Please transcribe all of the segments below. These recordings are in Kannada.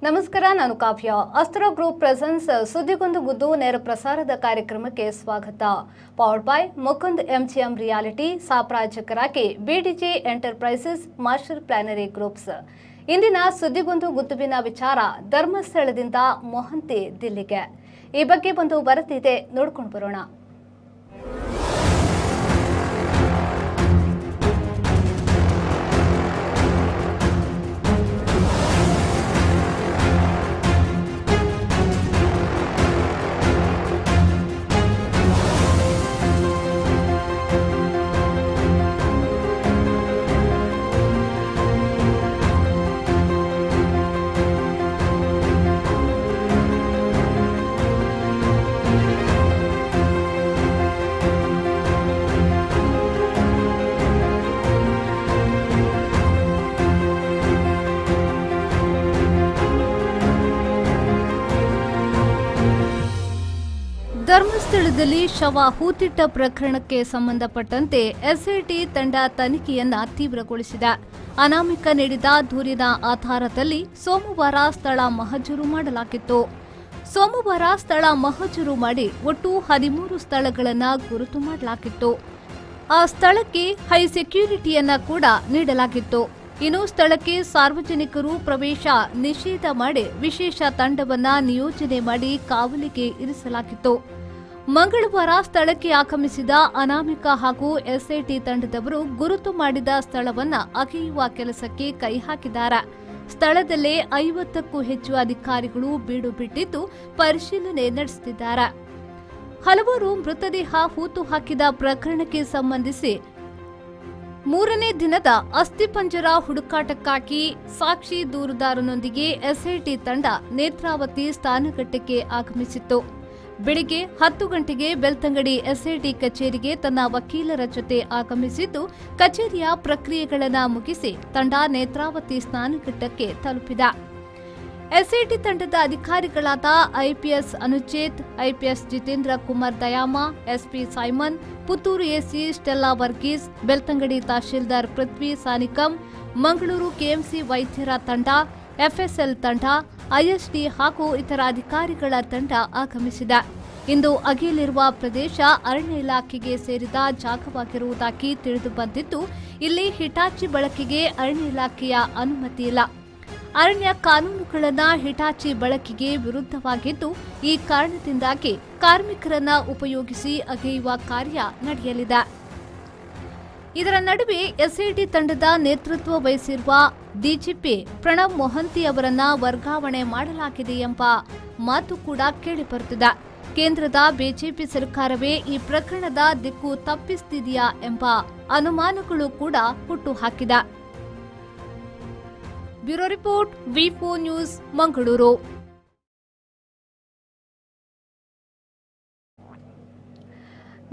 ನಮಸ್ಕಾರ, ನಾನು ಕಾವ್ಯ. ಅಸ್ತ್ರ ಗ್ರೂಪ್ ಪ್ರೆಸೆನ್ಸ್ ಸುದ್ದಿಗೊಂದು ಗುದ್ದು ನೇರ ಪ್ರಸಾರದ ಕಾರ್ಯಕ್ರಮಕ್ಕೆ ಸ್ವಾಗತ. Powered by Mukund MGM reality, ಸಾಪ್ರಾಜಕರಾಗಿ BDJ ಎಂಟರ್ಪ್ರೈಸಸ್, ಮಾಸ್ಟರ್ ಪ್ಲಾನರಿ ಗ್ರೂಪ್ಸ್. ಇಂದಿನ ಸುದ್ದಿಗೊಂದು ಗುದ್ದುವಿನ ವಿಚಾರ ಧರ್ಮಸ್ಥಳದಿಂದ ಮೊಹಂತಿ ದಿಲ್ಲಿಗೆ. ಈ ಬಗ್ಗೆ ಒಂದು ವರದಿದೆ, ನೋಡ್ಕೊಂಡು ಬರೋಣ. ಧರ್ಮಸ್ಥಳದಲ್ಲಿ ಶವ ಹೂತಿಟ್ಟ ಪ್ರಕರಣಕ್ಕೆ ಸಂಬಂಧಪಟ್ಟಂತೆ SIT ತಂಡ ತನಿಖೆಯನ್ನ ತೀವ್ರಗೊಳಿಸಿದೆ. ಅನಾಮಿಕ ನೀಡಿದ ದೂರಿನ ಆಧಾರದಲ್ಲಿ ಸೋಮವಾರ ಸ್ಥಳ ಮಹಜರು ಮಾಡಲಾಗಿತ್ತು. ಸೋಮವಾರ ಸ್ಥಳ ಮಹಜರು ಮಾಡಿ ಒಟ್ಟು 13 ಸ್ಥಳಗಳನ್ನು ಗುರುತು ಮಾಡಲಾಗಿತ್ತು. ಆ ಸ್ಥಳಕ್ಕೆ ಹೈ ಸೆಕ್ಯೂರಿಟಿಯನ್ನ ಕೂಡ ನೀಡಲಾಗಿತ್ತು. ಇನ್ನು ಸ್ಥಳಕ್ಕೆ ಸಾರ್ವಜನಿಕರು ಪ್ರವೇಶ ನಿಷೇಧ ಮಾಡಿ ವಿಶೇಷ ತಂಡವನ್ನ ನಿಯೋಜನೆ ಮಾಡಿ ಕಾವಲಿಗೆ ಇರಿಸಲಾಗಿತ್ತು. ಮಂಗಳವಾರ ಸ್ಥಳಕ್ಕೆ ಆಗಮಿಸಿದ ಅನಾಮಿಕ ಹಾಗೂ SIT ತಂಡದವರು ಗುರುತು ಮಾಡಿದ ಸ್ಥಳವನ್ನ ಅಗೆಯುವ ಕೆಲಸಕ್ಕೆ ಕೈ ಹಾಕಿದ್ದಾರೆ. ಸ್ಥಳದಲ್ಲೇ 50ಕ್ಕೂ ಹೆಚ್ಚು ಅಧಿಕಾರಿಗಳು ಬೀಡು ಬಿಟ್ಟಿದ್ದು ಪರಿಶೀಲನೆ ನಡೆಸುತ್ತಿದ್ದಾರೆ. ಹಲವಾರು ಮೃತದೇಹ ಹೂತು ಹಾಕಿದ ಪ್ರಕರಣಕ್ಕೆ ಸಂಬಂಧಿಸಿ 3ನೇ ದಿನದ ಅಸ್ಥಿಪಂಜರ ಹುಡುಕಾಟಕ್ಕಾಗಿ ಸಾಕ್ಷಿ ದೂರುದಾರನೊಂದಿಗೆ SIT ತಂಡ ನೇತ್ರಾವತಿ ಸ್ನಾನಘಟ್ಟಕ್ಕೆ ಆಗಮಿಸಿತ್ತು. ಬೆಳಿಗ್ಗೆ 10 ಗಂಟೆಗೆ ಬೆಳ್ತಂಗಡಿ SIT ಕಚೇರಿಗೆ ತನ್ನ ವಕೀಲರ ಜೊತೆ ಆಗಮಿಸಿದ್ದು, ಕಚೇರಿಯ ಪ್ರಕ್ರಿಯೆಗಳನ್ನು ಮುಗಿಸಿ ತಂಡ ನೇತ್ರಾವತಿ ಸ್ನಾನಘಟ್ಟಕ್ಕೆ ತಲುಪಿದ. SIT ತಂಡದ ಅಧಿಕಾರಿಗಳಾದ IPS Anucheth, IPS Jitendra Kumar Dayama, SP Simon, Puttur AC Stella Varghese, Belthangady tahsildar Prithvi Sanikam, Mangaluru KMC ವೈದ್ಯರ ತಂಡ, FSL ತಂಡ, ISD ಹಾಗೂ ಇತರ ಅಧಿಕಾರಿಗಳ ತಂಡ ಆಗಮಿಸಿದೆ. ಇಂದು ಅಗೆಯಲಿರುವ ಪ್ರದೇಶ ಅರಣ್ಯ ಇಲಾಖೆಗೆ ಸೇರಿದ ಜಾಗವಾಗಿರುವುದಾಗಿ ತಿಳಿದು ಬಂದಿದ್ದು, ಇಲ್ಲಿ ಹಿಟಾಚಿ ಬಳಕೆಗೆ ಅರಣ್ಯ ಇಲಾಖೆಯ ಅನುಮತಿ ಇಲ್ಲ. ಅರಣ್ಯ ಕಾನೂನುಗಳನ್ನು ಹಿಟಾಚಿ ಬಳಕೆಗೆ ವಿರುದ್ಧವಾಗಿದ್ದು, ಈ ಕಾರಣದಿಂದಾಗಿ ಕಾರ್ಮಿಕರನ್ನ ಉಪಯೋಗಿಸಿ ಅಗೆಯುವ ಕಾರ್ಯ ನಡೆಯಲಿದೆ. ಇದರ ನಡುವೆ SIT ತಂಡದ ನೇತೃತ್ವ ವಹಿಸಿರುವ DGP ಪ್ರಣಬ್ ಮೊಹಂತಿ ಅವರನ್ನ ವರ್ಗಾವಣೆ ಮಾಡಲಾಗಿದೆ ಎಂಬ ಮಾತು ಕೂಡ ಕೇಳಿಬರುತ್ತಿದೆ. ಕೇಂದ್ರದ ಬಿಜೆಪಿ ಸರ್ಕಾರವೇ ಈ ಪ್ರಕರಣದ ದಿಕ್ಕು ತಪ್ಪಿಸುತ್ತಿದೆಯಾ ಎಂಬ ಅನುಮಾನಗಳು ಕೂಡ ಹುಟ್ಟುಹಾಕಿದೆ. Bureau report, V4 news, Mangaluru.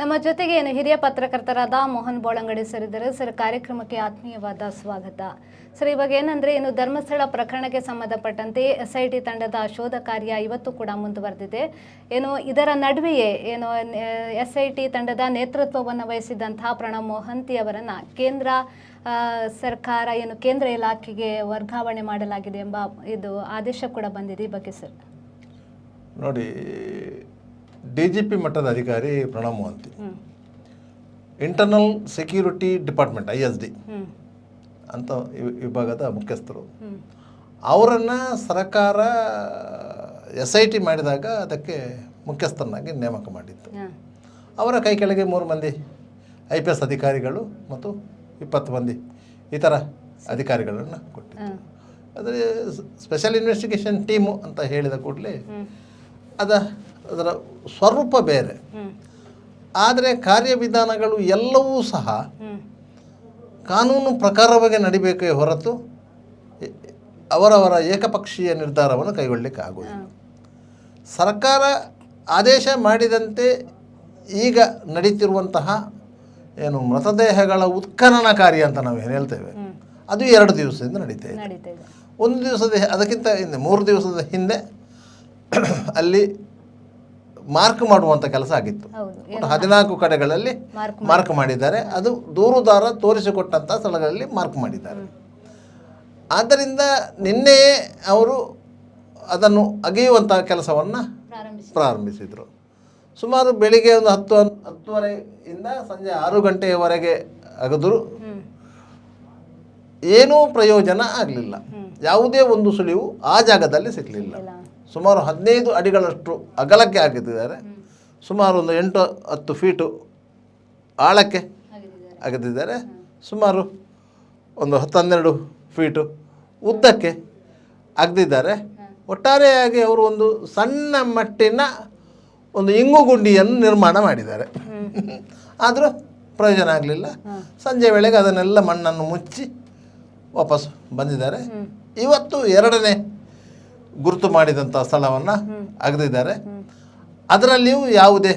ನಮ್ಮ ಜೊತೆಗೆ ಹಿರಿಯ ಪತ್ರಕರ್ತರಾದ ಮೋಹನ್ ಬೋಳಂಗಡಿ ಸರ್ ಇದ್ದಾರೆ. ಸರ್, ಕಾರ್ಯಕ್ರಮಕ್ಕೆ ಆತ್ಮೀಯವಾದ ಸ್ವಾಗತ. ಸರ್, ಇವಾಗ ಏನಂದ್ರೆ ಧರ್ಮಸ್ಥಳ ಪ್ರಕರಣಕ್ಕೆ ಸಂಬಂಧಪಟ್ಟಂತೆ SIT ತಂಡದ ಶೋಧ ಕಾರ್ಯ ಇವತ್ತು ಕೂಡ ಮುಂದುವರೆದಿದೆ. ಇದರ ನಡುವೆಯೇ SIT ತಂಡದ ನೇತೃತ್ವವನ್ನು ವಹಿಸಿದಂತಹ ಪ್ರಣಬ್ ಮೊಹಂತಿ ಅವರನ್ನ ಕೇಂದ್ರ ಸರ್ಕಾರ ಕೇಂದ್ರ ಇಲಾಖೆಗೆ ವರ್ಗಾವಣೆ ಮಾಡಲಾಗಿದೆ ಎಂಬ ಆದೇಶ ಕೂಡ ಬಂದಿದೆ. ಈ ಬಗ್ಗೆ ಸರ್ ನೋಡಿ, DGP ಮಟ್ಟದ ಅಧಿಕಾರಿ Pranab Mohanty, internal security department ISD ಅಂತ ವಿಭಾಗದ ಮುಖ್ಯಸ್ಥರು. ಅವರನ್ನು ಸರ್ಕಾರ SIT ಮಾಡಿದಾಗ ಅದಕ್ಕೆ ಮುಖ್ಯಸ್ಥರನ್ನಾಗಿ ನೇಮಕ ಮಾಡಿತ್ತು. ಅವರ ಕೈ ಕೆಳಗೆ 3 ಮಂದಿ IPS ಅಧಿಕಾರಿಗಳು ಮತ್ತು 20 ಮಂದಿ ಇತರ ಅಧಿಕಾರಿಗಳನ್ನು ಕೊಟ್ಟಿತ್ತು. ಆದರೆ ಸ್ಪೆಷಲ್ ಇನ್ವೆಸ್ಟಿಗೇಷನ್ ಟೀಮು ಅಂತ ಹೇಳಿದ ಕೂಡಲೇ ಅದರ ಸ್ವರೂಪ ಬೇರೆ, ಆದರೆ ಕಾರ್ಯವಿಧಾನಗಳು ಎಲ್ಲವೂ ಸಹ ಕಾನೂನು ಪ್ರಕಾರವಾಗಿ ನಡಿಬೇಕೇ ಹೊರತು ಅವರವರ ಏಕಪಕ್ಷೀಯ ನಿರ್ಧಾರವನ್ನು ಕೈಗೊಳ್ಳಲಿಕ್ಕೆ ಆಗುವುದಿಲ್ಲ. ಸರ್ಕಾರ ಆದೇಶ ಮಾಡಿದಂತೆ ಈಗ ನಡೀತಿರುವಂತಹ ಮೃತದೇಹಗಳ ಉತ್ಖನನ ಕಾರ್ಯ ಅಂತ ನಾವು ಏನು ಹೇಳ್ತೇವೆ, ಅದು 2 ದಿವಸದಿಂದ ನಡೀತಾ ಇದೆ. 1 ದಿವಸದ ಅದಕ್ಕಿಂತ ಹಿಂದೆ 3 ದಿವಸದ ಹಿಂದೆ ಅಲ್ಲಿ ಮಾರ್ಕ್ ಮಾಡುವಂಥ ಕೆಲಸ ಆಗಿತ್ತು. 14 ಕಡೆಗಳಲ್ಲಿ ಮಾರ್ಕ್ ಮಾಡಿದ್ದಾರೆ. ಅದು ದೂರುದಾರ ತೋರಿಸಿಕೊಟ್ಟಂಥ ಸ್ಥಳಗಳಲ್ಲಿ ಮಾರ್ಕ್ ಮಾಡಿದ್ದಾರೆ. ಆದ್ದರಿಂದ ನಿನ್ನೆ ಅವರು ಅದನ್ನು ಅಗೆಯುವಂಥ ಕೆಲಸವನ್ನು ಪ್ರಾರಂಭಿಸಿದರು. ಸುಮಾರು ಬೆಳಿಗ್ಗೆ ಒಂದು 10-10:30 ಸಂಜೆ 6 ಗಂಟೆಯವರೆಗೆ ಅಗೆದರೂ ಏನೂ ಪ್ರಯೋಜನ ಆಗಲಿಲ್ಲ. ಯಾವುದೇ ಒಂದು ಸುಳಿವು ಆ ಜಾಗದಲ್ಲಿ ಸಿಗಲಿಲ್ಲ. ಸುಮಾರು 15 ಅಡಿಗಳಷ್ಟು ಅಗಲಕ್ಕೆ ಹಾಕಿದ್ದಾರೆ. ಸುಮಾರು ಒಂದು 8-10 ಫೀಟು ಆಳಕ್ಕೆ ಅಗೆದಿದ್ದಾರೆ. ಸುಮಾರು ಒಂದು 10-12 ಫೀಟು ಉದ್ದಕ್ಕೆ ಅಗೆದಿದ್ದಾರೆ. ಒಟ್ಟಾರೆಯಾಗಿ ಅವರು ಒಂದು ಸಣ್ಣ ಮಟ್ಟಿನ ಒಂದು ಇಂಗುಗುಂಡಿಯನ್ನು ನಿರ್ಮಾಣ ಮಾಡಿದ್ದಾರೆ. ಆದರೂ ಪ್ರಯೋಜನ ಆಗಲಿಲ್ಲ. ಸಂಜೆ ವೇಳೆಗೆ ಅದನ್ನೆಲ್ಲ ಮಣ್ಣನ್ನು ಮುಚ್ಚಿ ವಾಪಸ್ ಬಂದಿದ್ದಾರೆ. ಇವತ್ತು 2ನೇ ಗುರುತು ಮಾಡಿದಂಥ ಸ್ಥಳವನ್ನು ಅಗೆದಿದ್ದಾರೆ. ಅದರಲ್ಲಿಯೂ ಯಾವುದೇ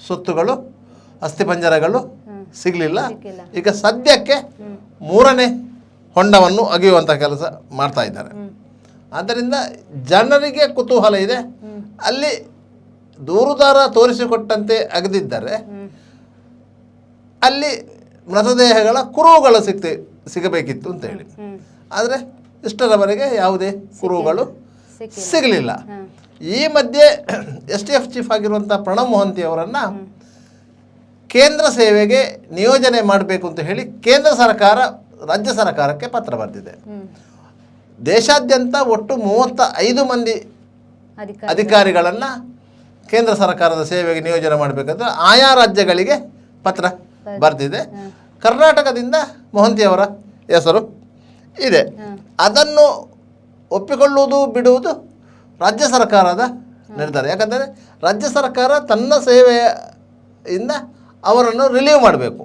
ಸೊತ್ತುಗಳು, ಅಸ್ಥಿಪಂಜರಗಳು ಸಿಗಲಿಲ್ಲ. ಈಗ ಸದ್ಯಕ್ಕೆ 3ನೇ ಹೊಂಡವನ್ನು ಅಗೆಯುವಂಥ ಕೆಲಸ ಮಾಡ್ತಾ ಇದ್ದಾರೆ. ಆದ್ದರಿಂದ ಜನರಿಗೆ ಕುತೂಹಲ ಇದೆ. ಅಲ್ಲಿ ದೂರುದಾರ ತೋರಿಸಿಕೊಟ್ಟಂತೆ ಅಗೆದಿದ್ದಾರೆ. ಅಲ್ಲಿ ಮೃತದೇಹಗಳ ಕುರುಹುಗಳು ಸಿಗಬೇಕಿತ್ತು ಅಂತೇಳಿ. ಆದರೆ ಇಷ್ಟರವರೆಗೆ ಯಾವುದೇ ಕುರುಹುಗಳು ಸಿಗಲಿಲ್ಲ. ಈ ಮಧ್ಯೆ STF ಚೀಫ್ ಆಗಿರುವಂಥ ಪ್ರಣಬ್ ಮೊಹಂತಿ ಅವರನ್ನು ಕೇಂದ್ರ ಸೇವೆಗೆ ನಿಯೋಜನೆ ಮಾಡಬೇಕು ಅಂತ ಹೇಳಿ ಕೇಂದ್ರ ಸರ್ಕಾರ ರಾಜ್ಯ ಸರ್ಕಾರಕ್ಕೆ ಪತ್ರ ಬರೆದಿದೆ. ದೇಶಾದ್ಯಂತ ಒಟ್ಟು 35 ಮಂದಿ ಅಧಿಕಾರಿಗಳನ್ನು ಕೇಂದ್ರ ಸರ್ಕಾರದ ಸೇವೆಗೆ ನಿಯೋಜನೆ ಮಾಡಬೇಕಂತ ಆಯಾ ರಾಜ್ಯಗಳಿಗೆ ಪತ್ರ ಬರೆದಿದೆ. ಕರ್ನಾಟಕದಿಂದ ಮೊಹಂತಿಯವರ ಹೆಸರು ಇದೆ. ಅದನ್ನು ಒಪ್ಪಿಕೊಳ್ಳುವುದು ಬಿಡುವುದು ರಾಜ್ಯ ಸರ್ಕಾರದ ನಿರ್ಧಾರ. ಯಾಕಂದರೆ ರಾಜ್ಯ ಸರ್ಕಾರ ತನ್ನ ಸೇವೆಯಿಂದ ಅವರನ್ನು ರಿಲೀವ್ ಮಾಡಬೇಕು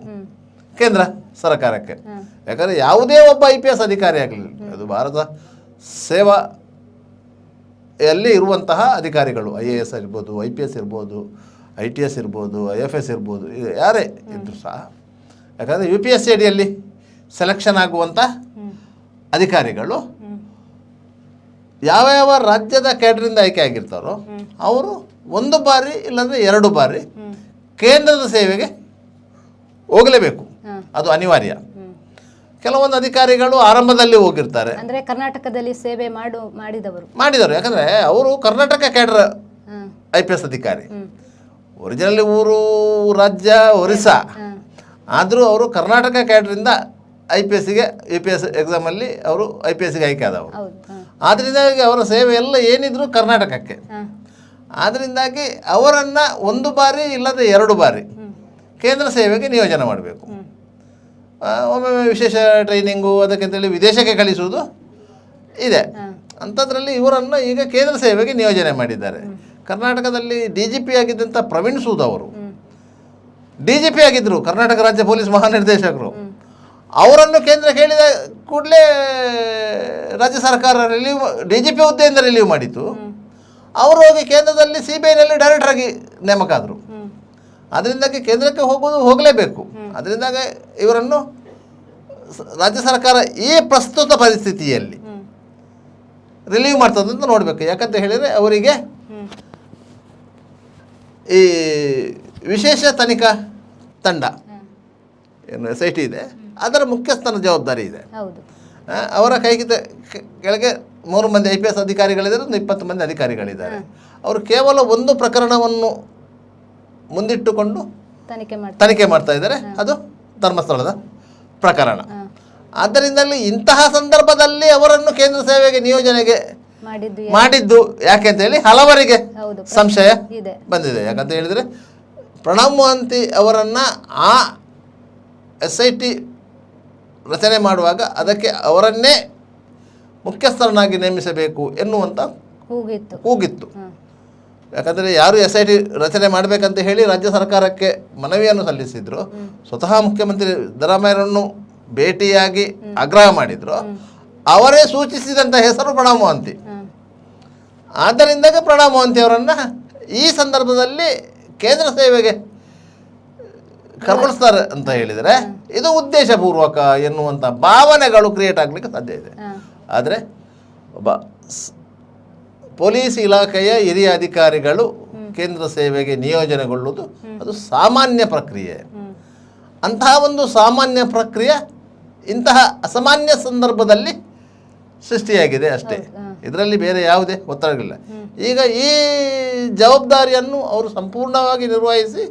ಕೇಂದ್ರ ಸರ್ಕಾರಕ್ಕೆ. ಯಾಕಂದರೆ ಯಾವುದೇ ಒಬ್ಬ IPS ಅಧಿಕಾರಿ ಆಗಲಿ, ಅದು ಭಾರತ ಸೇವೆಯಲ್ಲಿ ಇರುವಂತಹ ಅಧಿಕಾರಿಗಳು, IAS ಇರ್ಬೋದು, IPS ಇರ್ಬೋದು, ITS ಇರ್ಬೋದು, IFS ಇರ್ಬೋದು, ಯಾರೇ ಇದ್ದರೂ ಸಹ, ಯಾಕಂದರೆ UPSC ಅಡಿಯಲ್ಲಿ ಸೆಲೆಕ್ಷನ್ ಆಗುವಂಥ ಅಧಿಕಾರಿಗಳು ಯಾವ ರಾಜ್ಯದ ಕ್ಯಾಡ್ರಿಂದ ಆಯ್ಕೆ ಆಗಿರ್ತಾರೋ ಅವರು 1 ಬಾರಿ ಇಲ್ಲಾಂದರೆ 2 ಬಾರಿ ಕೇಂದ್ರದ ಸೇವೆಗೆ ಹೋಗಲೇಬೇಕು. ಅದು ಅನಿವಾರ್ಯ. ಕೆಲವೊಂದು ಅಧಿಕಾರಿಗಳು ಆರಂಭದಲ್ಲಿ ಹೋಗಿರ್ತಾರೆ, ಅಂದರೆ ಕರ್ನಾಟಕದಲ್ಲಿ ಸೇವೆ ಮಾಡಿದವರು. ಯಾಕಂದರೆ ಅವರು ಕರ್ನಾಟಕ ಕ್ಯಾಡರ್ IPS ಅಧಿಕಾರಿ. ಒರಿಜಿನಲಿ ಊರು ರಾಜ್ಯ ಒರಿಸ್ಸಾ, ಆದರೂ ಅವರು ಕರ್ನಾಟಕ ಕ್ಯಾಡ್ರಿಂದ IPSಗೆ UPS ಎಕ್ಸಾಮಲ್ಲಿ ಅವರು IPSಗೆ ಆಯ್ಕೆ ಆದವರು. ಆದ್ದರಿಂದಾಗಿ ಅವರ ಸೇವೆ ಎಲ್ಲ ಏನಿದ್ರು ಕರ್ನಾಟಕಕ್ಕೆ. ಆದ್ದರಿಂದಾಗಿ ಅವರನ್ನು 1 ಬಾರಿ ಇಲ್ಲದೆ 2 ಬಾರಿ ಕೇಂದ್ರ ಸೇವೆಗೆ ನಿಯೋಜನೆ ಮಾಡಬೇಕು. ಒಮ್ಮೊಮ್ಮೆ ವಿಶೇಷ ಟ್ರೈನಿಂಗು ಅದಕ್ಕೆಂತೇಳಿ ವಿದೇಶಕ್ಕೆ ಕಳಿಸುವುದು ಇದೆ. ಅಂಥದ್ರಲ್ಲಿ ಇವರನ್ನು ಈಗ ಕೇಂದ್ರ ಸೇವೆಗೆ ನಿಯೋಜನೆ ಮಾಡಿದ್ದಾರೆ. ಕರ್ನಾಟಕದಲ್ಲಿ DGP ಆಗಿದ್ದಂಥ ಪ್ರವೀಣ್ ಸೂದ್ ಅವರು DGP ಆಗಿದ್ದರು, ಕರ್ನಾಟಕ ರಾಜ್ಯ ಪೊಲೀಸ್ ಮಹಾನಿರ್ದೇಶಕರು. ಅವರನ್ನು ಕೇಂದ್ರ ಕೇಳಿದ ಕೂಡಲೇ ರಾಜ್ಯ ಸರ್ಕಾರ DGP ಹುದ್ದೆಯಿಂದ ರಿಲೀವ್ ಮಾಡಿತ್ತು. ಅವರು ಹೋಗಿ ಕೇಂದ್ರದಲ್ಲಿ CBIನಲ್ಲಿ ಡೈರೆಕ್ಟರ್ ಆಗಿ ನೇಮಕ ಆದರು. ಅದರಿಂದಾಗಿ ಕೇಂದ್ರಕ್ಕೆ ಹೋಗಲೇಬೇಕು. ಅದರಿಂದಾಗಿ ಇವರನ್ನು ರಾಜ್ಯ ಸರ್ಕಾರ ಈ ಪ್ರಸ್ತುತ ಪರಿಸ್ಥಿತಿಯಲ್ಲಿ ರಿಲೀವ್ ಮಾಡ್ತದಂತ ನೋಡಬೇಕು. ಯಾಕಂತ ಹೇಳಿದರೆ ಅವರಿಗೆ ಈ ವಿಶೇಷ ತನಿಖಾ ತಂಡ ಏನು SIT ಇದೆ, ಅದರ ಮುಖ್ಯಸ್ಥನ ಜವಾಬ್ದಾರಿ ಇದೆ. ಅವರ ಕೆಳಗೆ 3 ಮಂದಿ IPS ಅಧಿಕಾರಿಗಳಿದ್ದಾರೆ, 20 ಮಂದಿ ಅಧಿಕಾರಿಗಳಿದ್ದಾರೆ. ಅವರು ಕೇವಲ ಒಂದು ಪ್ರಕರಣವನ್ನು ಮುಂದಿಟ್ಟುಕೊಂಡು ತನಿಖೆ ಮಾಡ್ತಾ ಇದ್ದಾರೆ, ಅದು ಧರ್ಮಸ್ಥಳದ ಪ್ರಕರಣ. ಆದ್ದರಿಂದಲೇ ಇಂತಹ ಸಂದರ್ಭದಲ್ಲಿ ಅವರನ್ನು ಕೇಂದ್ರ ಸೇವೆಗೆ ನಿಯೋಜನೆಗೆ ಮಾಡಿದ್ದು ಯಾಕೆ ಅಂತ ಹೇಳಿ ಹಲವರಿಗೆ ಸಂಶಯ ಬಂದಿದೆ. ಯಾಕಂತ ಹೇಳಿದರೆ ಪ್ರಣಬ್ ಮೊಹಂತಿ ಅವರನ್ನು ಆ SIT ರಚನೆ ಮಾಡುವಾಗ ಅದಕ್ಕೆ ಅವರನ್ನೇ ಮುಖ್ಯಸ್ಥರನ್ನಾಗಿ ನೇಮಿಸಬೇಕು ಎನ್ನುವಂಥ ಕೂಗಿತ್ತು. ಯಾಕಂದರೆ ಯಾರು SIT ರಚನೆ ಮಾಡಬೇಕಂತ ಹೇಳಿ ರಾಜ್ಯ ಸರ್ಕಾರಕ್ಕೆ ಮನವಿಯನ್ನು ಸಲ್ಲಿಸಿದ್ರು, ಸ್ವತಃ ಮುಖ್ಯಮಂತ್ರಿ ಸಿದ್ದರಾಮಯ್ಯರನ್ನು ಭೇಟಿಯಾಗಿ ಆಗ್ರಹ ಮಾಡಿದ್ರು, ಅವರೇ ಸೂಚಿಸಿದಂಥ ಹೆಸರು ಪ್ರಣಬ್ ಮೊಹಂತಿ. ಆದ್ದರಿಂದಾಗಿ ಪ್ರಣಬ್ ಮೊಹಂತಿ ಅವರನ್ನು ಈ ಸಂದರ್ಭದಲ್ಲಿ ಕೇಂದ್ರ ಸೇವೆಗೆ ಕರ್ಕೊಳಿಸ್ತಾರೆ ಅಂತ ಹೇಳಿದರೆ ಇದು ಉದ್ದೇಶಪೂರ್ವಕ ಎನ್ನುವಂಥ ಭಾವನೆಗಳು ಕ್ರಿಯೇಟ್ ಆಗಲಿಕ್ಕೆ ಸಾಧ್ಯ ಇದೆ. ಆದರೆ ಒಬ್ಬ ಪೊಲೀಸ್ ಇಲಾಖೆಯ ಹಿರಿಯ ಅಧಿಕಾರಿಗಳು ಕೇಂದ್ರ ಸೇವೆಗೆ ನಿಯೋಜನೆಗೊಳ್ಳುವುದು ಅದು ಸಾಮಾನ್ಯ ಪ್ರಕ್ರಿಯೆ. ಅಂತಹ ಒಂದು ಸಾಮಾನ್ಯ ಪ್ರಕ್ರಿಯೆ ಇಂತಹ ಅಸಾಮಾನ್ಯ ಸಂದರ್ಭದಲ್ಲಿ ಸೃಷ್ಟಿಯಾಗಿದೆ ಅಷ್ಟೇ. ಇದರಲ್ಲಿ ಬೇರೆ ಯಾವುದೇ ಒತ್ತಡಗಳಿಲ್ಲ. ಈಗ ಈ ಜವಾಬ್ದಾರಿಯನ್ನು ಅವರು ಸಂಪೂರ್ಣವಾಗಿ ನಿರ್ವಹಿಸಿ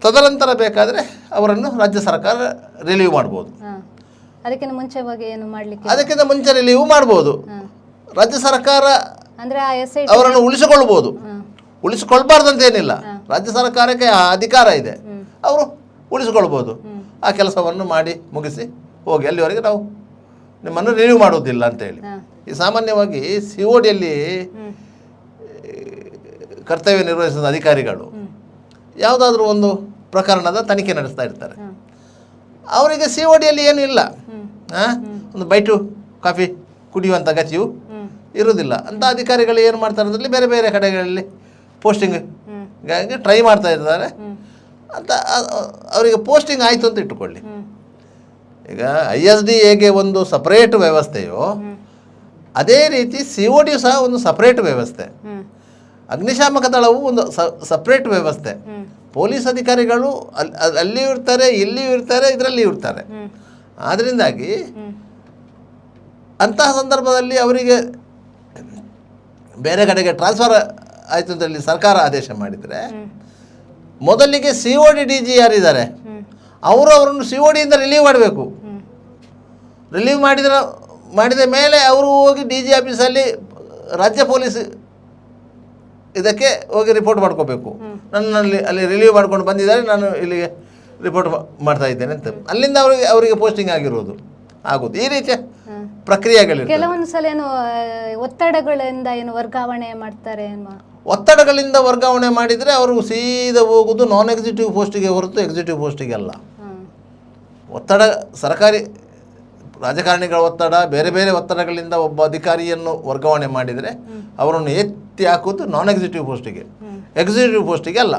ತದನಂತರ ಬೇಕಾದರೆ ಅವರನ್ನು ರಾಜ್ಯ ಸರ್ಕಾರ ರಿಲೀವ್ ಮಾಡ್ಬೋದು. ಅದಕ್ಕಿಂತ ಮುಂಚೆವಾಗಿ ಏನು ಮಾಡಲಿಕ್ಕೆ ಅದಕ್ಕಿಂತ ಮುಂಚೆ ರಿಲೀವ್ ಮಾಡ್ಬೋದು. ರಾಜ್ಯ ಸರ್ಕಾರ ಅಂದರೆ ಆ SIT ಅವರನ್ನು ಉಳಿಸಿಕೊಳ್ಬೋದು. ಉಳಿಸಿಕೊಳ್ಬಾರ್ದಂತೇನಿಲ್ಲ. ರಾಜ್ಯ ಸರ್ಕಾರಕ್ಕೆ ಆ ಅಧಿಕಾರ ಇದೆ, ಅವರು ಉಳಿಸಿಕೊಳ್ಬೋದು. ಆ ಕೆಲಸವನ್ನು ಮಾಡಿ ಮುಗಿಸಿ ಹೋಗಿ, ಅಲ್ಲಿವರೆಗೆ ನಾವು ನಿಮ್ಮನ್ನು ರಿಲೀವ್ ಮಾಡೋದಿಲ್ಲ ಅಂತೇಳಿ. ಈ ಸಾಮಾನ್ಯವಾಗಿ CODಯಲ್ಲಿ ಕರ್ತವ್ಯ ನಿರ್ವಹಿಸಿದ ಅಧಿಕಾರಿಗಳು ಯಾವುದಾದ್ರೂ ಒಂದು ಪ್ರಕರಣದ ತನಿಖೆ ನಡೆಸ್ತಾ ಇರ್ತಾರೆ. ಅವರಿಗೆ CODಯಲ್ಲಿ ಏನೂ ಇಲ್ಲ, ಒಂದು ಬೈಟು ಕಾಫಿ ಕುಡಿಯುವಂಥ ಗತಿಯು ಇರುವುದಿಲ್ಲ. ಅಂಥ ಅಧಿಕಾರಿಗಳು ಏನು ಮಾಡ್ತಾರೆ ಅಂದರೆ ಬೇರೆ ಬೇರೆ ಕಡೆಗಳಲ್ಲಿ ಪೋಸ್ಟಿಂಗ್ಗೆ ಟ್ರೈ ಮಾಡ್ತಾ ಇದ್ದಾರೆ ಅಂತ. ಅವರಿಗೆ ಪೋಸ್ಟಿಂಗ್ ಆಯಿತು ಅಂತ ಇಟ್ಟುಕೊಳ್ಳಿ. ಈಗ ISDAಗೆ ಒಂದು ಸಪ್ರೇಟ್ ವ್ಯವಸ್ಥೆಯೋ ಅದೇ ರೀತಿ COD ಸಹ ಒಂದು ಸಪ್ರೇಟ್ ವ್ಯವಸ್ಥೆ, ಅಗ್ನಿಶಾಮಕ ದಳವು ಒಂದು ಸಪ್ರೇಟ್ ವ್ಯವಸ್ಥೆ. ಪೊಲೀಸ್ ಅಧಿಕಾರಿಗಳು ಅಲ್ಲಿಯೂ ಇರ್ತಾರೆ, ಇಲ್ಲಿಯೂ ಇರ್ತಾರೆ, ಇದರಲ್ಲಿಯೂ ಇರ್ತಾರೆ. ಆದ್ದರಿಂದಾಗಿ ಅಂತಹ ಸಂದರ್ಭದಲ್ಲಿ ಅವರಿಗೆ ಬೇರೆ ಕಡೆಗೆ ಟ್ರಾನ್ಸ್ಫರ್ ಆಯಿತು ಅಂತೇಳಿ ಸರ್ಕಾರ ಆದೇಶ ಮಾಡಿದರೆ ಮೊದಲಿಗೆ COD DG ಯಾರಿದ್ದಾರೆ ಅವರು ಅವರನ್ನು CODಯಿಂದ ರಿಲೀವ್ ಮಾಡಬೇಕು. ರಿಲೀವ್ ಮಾಡಿದ ಮೇಲೆ ಅವರು ಹೋಗಿ DG ಆಫೀಸಲ್ಲಿ ರಾಜ್ಯ ಪೊಲೀಸ್ ಇದಕ್ಕೆ ಹೋಗಿ ರಿಪೋರ್ಟ್ ಮಾಡ್ಕೋಬೇಕು. ನನ್ನಲ್ಲಿ ಅಲ್ಲಿ ರಿಲೀವ್ ಮಾಡ್ಕೊಂಡು ಬಂದಿದ್ದಾರೆ, ನಾನು ಇಲ್ಲಿಗೆ ರಿಪೋರ್ಟ್ ಮಾಡ್ತಾ ಇದ್ದೇನೆ ಅಂತ. ಅಲ್ಲಿಂದ ಅವರಿಗೆ ಪೋಸ್ಟಿಂಗ್ ಆಗಿರೋದು ಆಗೋದು. ಈ ರೀತಿಯ ಪ್ರಕ್ರಿಯೆಗಳಿವೆ. ಕೆಲವೊಂದು ಸಲ ಏನು ಒತ್ತಡಗಳಿಂದ ಏನು ವರ್ಗಾವಣೆ ಮಾಡ್ತಾರೆ. ಒತ್ತಡಗಳಿಂದ ವರ್ಗಾವಣೆ ಮಾಡಿದರೆ ಅವರು ಸೀದಾ ಹೋಗೋದು ನಾನ್ ಎಕ್ಸಿಕ್ಯೂಟಿವ್ ಪೋಸ್ಟಿಗೆ ಹೊರತು ಎಕ್ಸಿಕ್ಯೂಟಿವ್ ಪೋಸ್ಟಿಗೆ ಅಲ್ಲ. ಒತ್ತಡ ಸರ್ಕಾರಿ ರಾಜಕಾರಣಿಗಳ ಒತ್ತಡ, ಬೇರೆ ಬೇರೆ ಒತ್ತಡಗಳಿಂದ ಒಬ್ಬ ಅಧಿಕಾರಿಯನ್ನು ವರ್ಗಾವಣೆ ಮಾಡಿದರೆ ಅವರನ್ನು ಎತ್ತಿ ಹಾಕೋದು ನಾನ್ ಎಕ್ಸಿಕ್ಯೂಟಿವ್ ಪೋಸ್ಟಿಗೆ, ಎಕ್ಸಿಕ್ಯೂಟಿವ್ ಪೋಸ್ಟಿಗೆ ಅಲ್ಲ.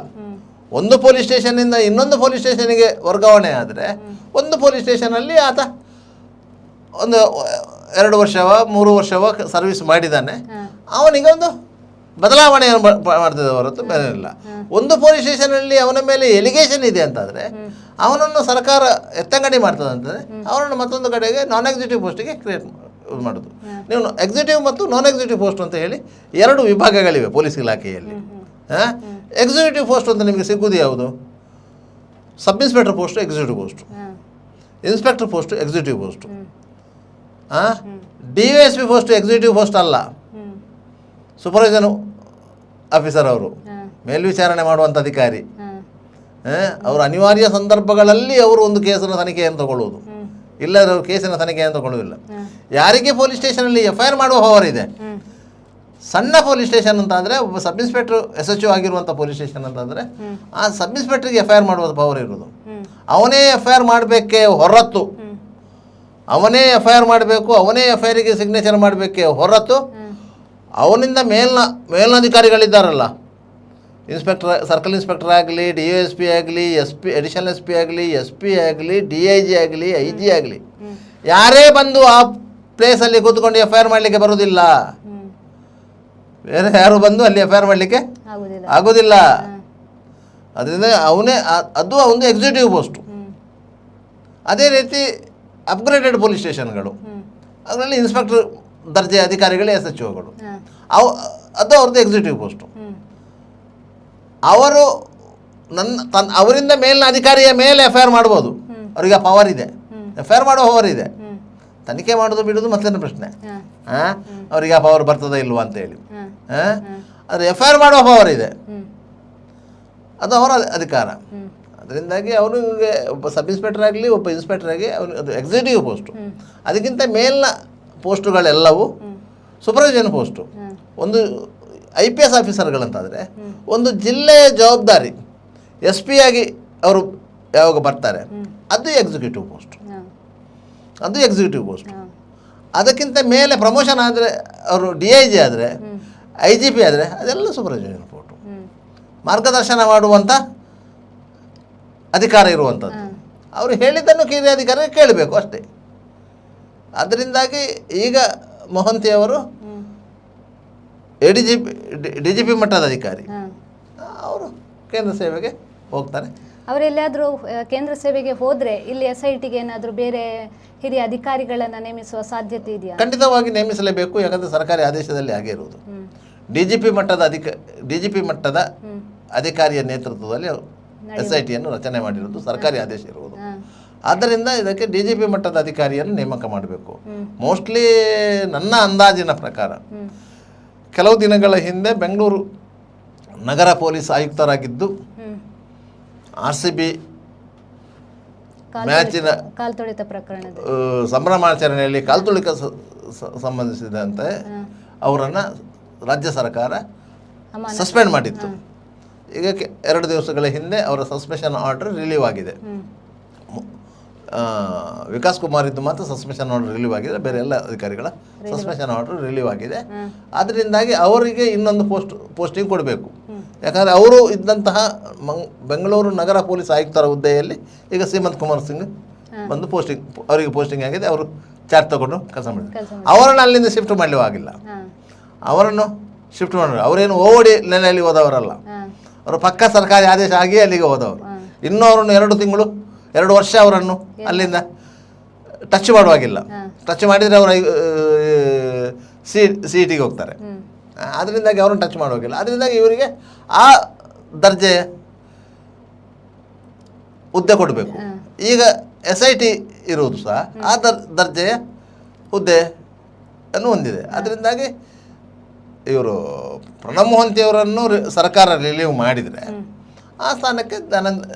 ಒಂದು ಪೊಲೀಸ್ ಸ್ಟೇಷನ್ನಿಂದ ಇನ್ನೊಂದು ಪೊಲೀಸ್ ಸ್ಟೇಷನ್ಗೆ ವರ್ಗಾವಣೆ ಆದರೆ ಒಂದು ಪೊಲೀಸ್ ಸ್ಟೇಷನಲ್ಲಿ ಆತ ಒಂದು 2 ವರ್ಷವ 3 ವರ್ಷವ ಸರ್ವಿಸ್ ಮಾಡಿದ್ದಾನೆ, ಅವನಿಗೆ ಒಂದು ಬದಲಾವಣೆಯನ್ನು ಮಾಡ್ತಿದ್ದ ಹೊರತು ಬೇರೆ ಇಲ್ಲ. ಒಂದು ಪೊಲೀಸ್ ಸ್ಟೇಷನಲ್ಲಿ ಅವನ ಮೇಲೆ ಎಲಿಗೇಷನ್ ಇದೆ ಅಂತಾದರೆ ಅವನನ್ನು ಸರ್ಕಾರ ಎತ್ತಂಗಡಿ ಮಾಡ್ತದೆ ಅಂತಂದರೆ ಅವನನ್ನು ಮತ್ತೊಂದು ಕಡೆಗೆ ನಾನ್ ಎಕ್ಸಿಕ್ಯೂಟಿವ್ ಪೋಸ್ಟಿಗೆ ಕ್ರಿಯೇಟ್ ಮಾಡೋದು. ನೀವು ಎಕ್ಸಿಕ್ಯೂಟಿವ್ ಮತ್ತು ನಾನ್ ಎಕ್ಸಿಕ್ಯೂಟಿವ್ ಪೋಸ್ಟ್ ಅಂತ ಹೇಳಿ 2 ವಿಭಾಗಗಳಿವೆ ಪೊಲೀಸ್ ಇಲಾಖೆಯಲ್ಲಿ. ಎಕ್ಸಿಕ್ಯೂಟಿವ್ ಪೋಸ್ಟ್ ಅಂತ ನಿಮಗೆ ಸಿಗುವುದು ಯಾವುದು? Sub inspector post executive post, inspector post executive post. DSP post executive post ಅಲ್ಲ, ಸೂಪರ್ವೈಸರ್ ಆಫೀಸರ್ ಅವರು, ಮೇಲ್ವಿಚಾರಣೆ ಮಾಡುವಂಥ ಅಧಿಕಾರಿ. ಅವರು ಅನಿವಾರ್ಯ ಸಂದರ್ಭಗಳಲ್ಲಿ ಅವರು ಒಂದು ಕೇಸಿನ ತನಿಖೆಯನ್ನು ತಗೊಳ್ಳುವುದು, ಇಲ್ಲದ್ರೆ ಅವರು ಕೇಸಿನ ತನಿಖೆಯನ್ನು ತಗೊಳ್ಳುವುದಿಲ್ಲ. ಯಾರಿಗೆ ಪೊಲೀಸ್ ಸ್ಟೇಷನಲ್ಲಿ FIR ಮಾಡುವ ಪವರ್ ಇದೆ, ಸಣ್ಣ ಪೊಲೀಸ್ ಸ್ಟೇಷನ್ ಅಂತ ಅಂದರೆ ಒಬ್ಬ ಸಬ್ ಇನ್ಸ್ಪೆಕ್ಟರ್ SHO ಆಗಿರುವಂಥ ಪೊಲೀಸ್ ಸ್ಟೇಷನ್ ಅಂತಂದರೆ ಆ ಸಬ್ ಇನ್ಸ್ಪೆಕ್ಟ್ರಿಗೆ FIR ಮಾಡುವ ಪವರ್ ಇರೋದು. ಅವನೇ FIR ಮಾಡಬೇಕೇ ಹೊರತು, ಅವನೇ FIR ಮಾಡಬೇಕು, ಅವನೇ FIRಗೆ ಸಿಗ್ನೇಚರ್ ಮಾಡಬೇಕೇ ಹೊರತು ಅವನಿಂದ ಮೇಲಧಿಕಾರಿಗಳಿದ್ದಾರಲ್ಲ, ಇನ್ಸ್ಪೆಕ್ಟರ್, ಸರ್ಕಲ್ ಇನ್ಸ್ಪೆಕ್ಟರ್ ಆಗಲಿ, DSP ಆಗಲಿ, SP ಅಡಿಷನಲ್ SP ಆಗಲಿ, SP ಆಗಲಿ, DIG ಆಗಲಿ, IG ಆಗಲಿ, ಯಾರೇ ಬಂದು ಆ ಪ್ಲೇಸಲ್ಲಿ ಕೂತ್ಕೊಂಡು FIR ಮಾಡಲಿಕ್ಕೆ ಬರೋದಿಲ್ಲ. ಬೇರೆ ಯಾರು ಬಂದು ಅಲ್ಲಿ FIR ಮಾಡಲಿಕ್ಕೆ ಆಗೋದಿಲ್ಲ. ಅದರಿಂದ ಅದು ಒಂದು ಎಕ್ಸಿಕ್ಯೂಟಿವ್ ಪೋಸ್ಟು. ಅದೇ ರೀತಿ ಅಪ್ಗ್ರೇಡೆಡ್ ಪೊಲೀಸ್ ಸ್ಟೇಷನ್ಗಳು, ಅದರಲ್ಲಿ ಇನ್ಸ್ಪೆಕ್ಟರ್ ದರ್ಜೆ ಅಧಿಕಾರಿಗಳೇ SHOಗಳು, ಅದು ಅವ್ರದ್ದು ಎಕ್ಸಿಕ್ಯೂಟಿವ್ ಪೋಸ್ಟು. ಅವರು ಅವರಿಂದ ಮೇಲಿನ ಅಧಿಕಾರಿಯ ಮೇಲೆ FIR ಮಾಡ್ಬೋದು, ಅವರಿಗೆ ಪವರ್ ಇದೆ, FIR ಮಾಡೋ ಪವರ್ ಇದೆ. ತನಿಖೆ ಮಾಡೋದು ಬಿಡೋದು ಮತ್ತೇನು ಪ್ರಶ್ನೆ, ಅವರಿಗೆ ಆ ಪವರ್ ಬರ್ತದೆ ಇಲ್ವಾ ಅಂತೇಳಿ. ಆದರೆ FIR ಮಾಡೋ ಪವರ್ ಇದೆ, ಅದು ಅವರ ಅಧಿಕಾರ. ಅದರಿಂದಾಗಿ ಅವನಿಗೆ ಒಬ್ಬ ಸಬ್ ಇನ್ಸ್ಪೆಕ್ಟರ್ ಆಗಲಿ, ಒಬ್ಬ ಇನ್ಸ್ಪೆಕ್ಟರ್ ಆಗಿ ಅದು ಎಕ್ಸಿಕ್ಯೂಟಿವ್ ಪೋಸ್ಟು. ಅದಕ್ಕಿಂತ ಮೇಲಿನ ಪೋಸ್ಟುಗಳೆಲ್ಲವೂ ಸೂಪರ್ವೈಸನ್ ಪೋಸ್ಟು. ಒಂದು IPS ಆಫೀಸರ್ಗಳಂತಾದರೆ ಒಂದು ಜಿಲ್ಲೆಯ ಜವಾಬ್ದಾರಿ SP ಆಗಿ ಅವರು ಯಾವಾಗ ಬರ್ತಾರೆ ಅದು ಎಕ್ಸಿಕ್ಯೂಟಿವ್ ಪೋಸ್ಟು, ಅದು ಎಕ್ಸಿಕ್ಯೂಟಿವ್ ಪೋಸ್ಟು. ಅದಕ್ಕಿಂತ ಮೇಲೆ ಪ್ರಮೋಷನ್ ಆದರೆ ಅವರು DIG ಆದರೆ, IGP ಆದರೆ ಅದೆಲ್ಲ ಸೂಪರ್ವೈಸನ್ ಪೋಸ್ಟು. ಮಾರ್ಗದರ್ಶನ ಮಾಡುವಂಥ ಅಧಿಕಾರ ಇರುವಂಥದ್ದು. ಅವರು ಹೇಳಿದ್ದನ್ನು ಕಿರಿಯ ಅಧಿಕಾರಿ ಕೇಳಬೇಕು ಅಷ್ಟೇ. ಅದರಿಂದಾಗಿ ಈಗ ಮೊಹಂತಿಯವರು DGP ಮಟ್ಟದ ಅಧಿಕಾರಿ, ಅವರು ಕೇಂದ್ರ ಸೇವೆಗೆ ಹೋಗ್ತಾರೆ. ಅವರೆಲ್ಲಾದರೂ ಕೇಂದ್ರ ಸೇವೆಗೆ ಹೋದ್ರೆ ಇಲ್ಲಿ SITಗೆ ಏನಾದರೂ ಬೇರೆ ಹಿರಿಯ ಅಧಿಕಾರಿಗಳನ್ನ ನೇಮಿಸುವ ಸಾಧ್ಯತೆ ಇದೆಯಾ? ಖಂಡಿತವಾಗಿ ನೇಮಿಸಲೇಬೇಕು, ಯಾಕಂದರೆ ಸರ್ಕಾರಿ ಆದೇಶದಲ್ಲಿ ಹಾಗೆ ಇರುವುದು. DGP ಮಟ್ಟದ ಅಧಿಕಾರಿಯ ನೇತೃತ್ವದಲ್ಲಿ SITಯನ್ನು ರಚನೆ ಮಾಡಿರುವುದು ಸರ್ಕಾರಿ ಆದೇಶ ಇರುವುದು. ಆದ್ದರಿಂದ ಇದಕ್ಕೆ DGP ಮಟ್ಟದ ಅಧಿಕಾರಿಯನ್ನು ನೇಮಕ ಮಾಡಬೇಕು. ಮೋಸ್ಟ್ಲಿ ನನ್ನ ಅಂದಾಜಿನ ಪ್ರಕಾರ ಕೆಲವು ದಿನಗಳ ಹಿಂದೆ ಬೆಂಗಳೂರು ನಗರ ಪೊಲೀಸ್ ಆಯುಕ್ತರಾಗಿದ್ದು RCB ಮ್ಯಾಚಿನ ಕಾಲ್ತುಳಿತ ಪ್ರಕರಣ ಸಂಭ್ರಮಾಚರಣೆಯಲ್ಲಿ ಕಾಲ್ತುಳಿತ ಸಂಬಂಧಿಸಿದಂತೆ ಅವರನ್ನು ರಾಜ್ಯ ಸರ್ಕಾರ ಸಸ್ಪೆಂಡ್ ಮಾಡಿತ್ತು. ಈಗ 2 ದಿವಸಗಳ ಹಿಂದೆ ಅವರ ಸಸ್ಪೆನ್ಷನ್ ಆರ್ಡರ್ ರಿಲೀವ್ ಆಗಿದೆ. ವಿಕಾಸ್ ಕುಮಾರ್ ಇದ್ದು ಮಾತ್ರ ಸಸ್ಪೆನ್ಷನ್ ಆರ್ಡರ್ ರಿಲೀವ್ ಆಗಿದೆ, ಬೇರೆ ಎಲ್ಲ ಅಧಿಕಾರಿಗಳ ಸಸ್ಪೆನ್ಷನ್ ಆರ್ಡರ್ ರಿಲೀವ್ ಆಗಿದೆ. ಅದರಿಂದಾಗಿ ಅವರಿಗೆ ಇನ್ನೊಂದು ಪೋಸ್ಟಿಂಗ್ ಕೊಡಬೇಕು. ಯಾಕಂದರೆ ಅವರು ಇದ್ದಂತಹ ಬೆಂಗಳೂರು ನಗರ ಪೊಲೀಸ್ ಆಯುಕ್ತರ ಹುದ್ದೆಯಲ್ಲಿ ಈಗ ಶ್ರೀಮಂತ್ ಕುಮಾರ್ ಸಿಂಗ್ ಬಂದು ಅವರಿಗೆ ಪೋಸ್ಟಿಂಗ್ ಆಗಿದೆ. ಅವರು ಚಾರ್ಜ್ ತಗೊಂಡು ಕೆಲಸ ಮಾಡಿದ್ರು. ಅವರನ್ನು ಅಲ್ಲಿಂದ ಶಿಫ್ಟ್ ಮಾಡಲಿೂ ಆಗಿಲ್ಲ. ಅವರನ್ನು ಶಿಫ್ಟ್ ಮಾಡಿದ್ರು. ಅವರೇನು ಓಡಿ ನೆಲೆಯಲ್ಲಿ ಹೋದವರಲ್ಲ, ಅವರು ಪಕ್ಕ ಸರ್ಕಾರಿ ಆದೇಶ ಆಗಿ ಅಲ್ಲಿಗೆ ಹೋದವರು. ಇನ್ನೂ ಅವರನ್ನು 2 ವರ್ಷ ಅವರನ್ನು ಅಲ್ಲಿಂದ ಟಚ್ ಮಾಡುವಾಗಿಲ್ಲ. ಟಚ್ ಮಾಡಿದರೆ ಅವರು CETಗೆ ಹೋಗ್ತಾರೆ. ಅದರಿಂದಾಗಿ ಅವರನ್ನು ಟಚ್ ಮಾಡುವಾಗಿಲ್ಲ. ಅದರಿಂದಾಗಿ ಇವರಿಗೆ ಆ ದರ್ಜೆಯ ಹುದ್ದೆ ಕೊಡಬೇಕು. ಈಗ SIT ಇರುವುದು ಸಹ ಆ ದರ್ಜೆಯ ಹುದ್ದೆಯನ್ನು ಹೊಂದಿದೆ. ಅದರಿಂದಾಗಿ ಇವರು ಪ್ರಣಬ್ ಮೊಹಂತಿಯವರನ್ನು ಸರ್ಕಾರ ರಿಲೀವ್ ಮಾಡಿದರೆ ಆ ಸ್ಥಾನಕ್ಕೆ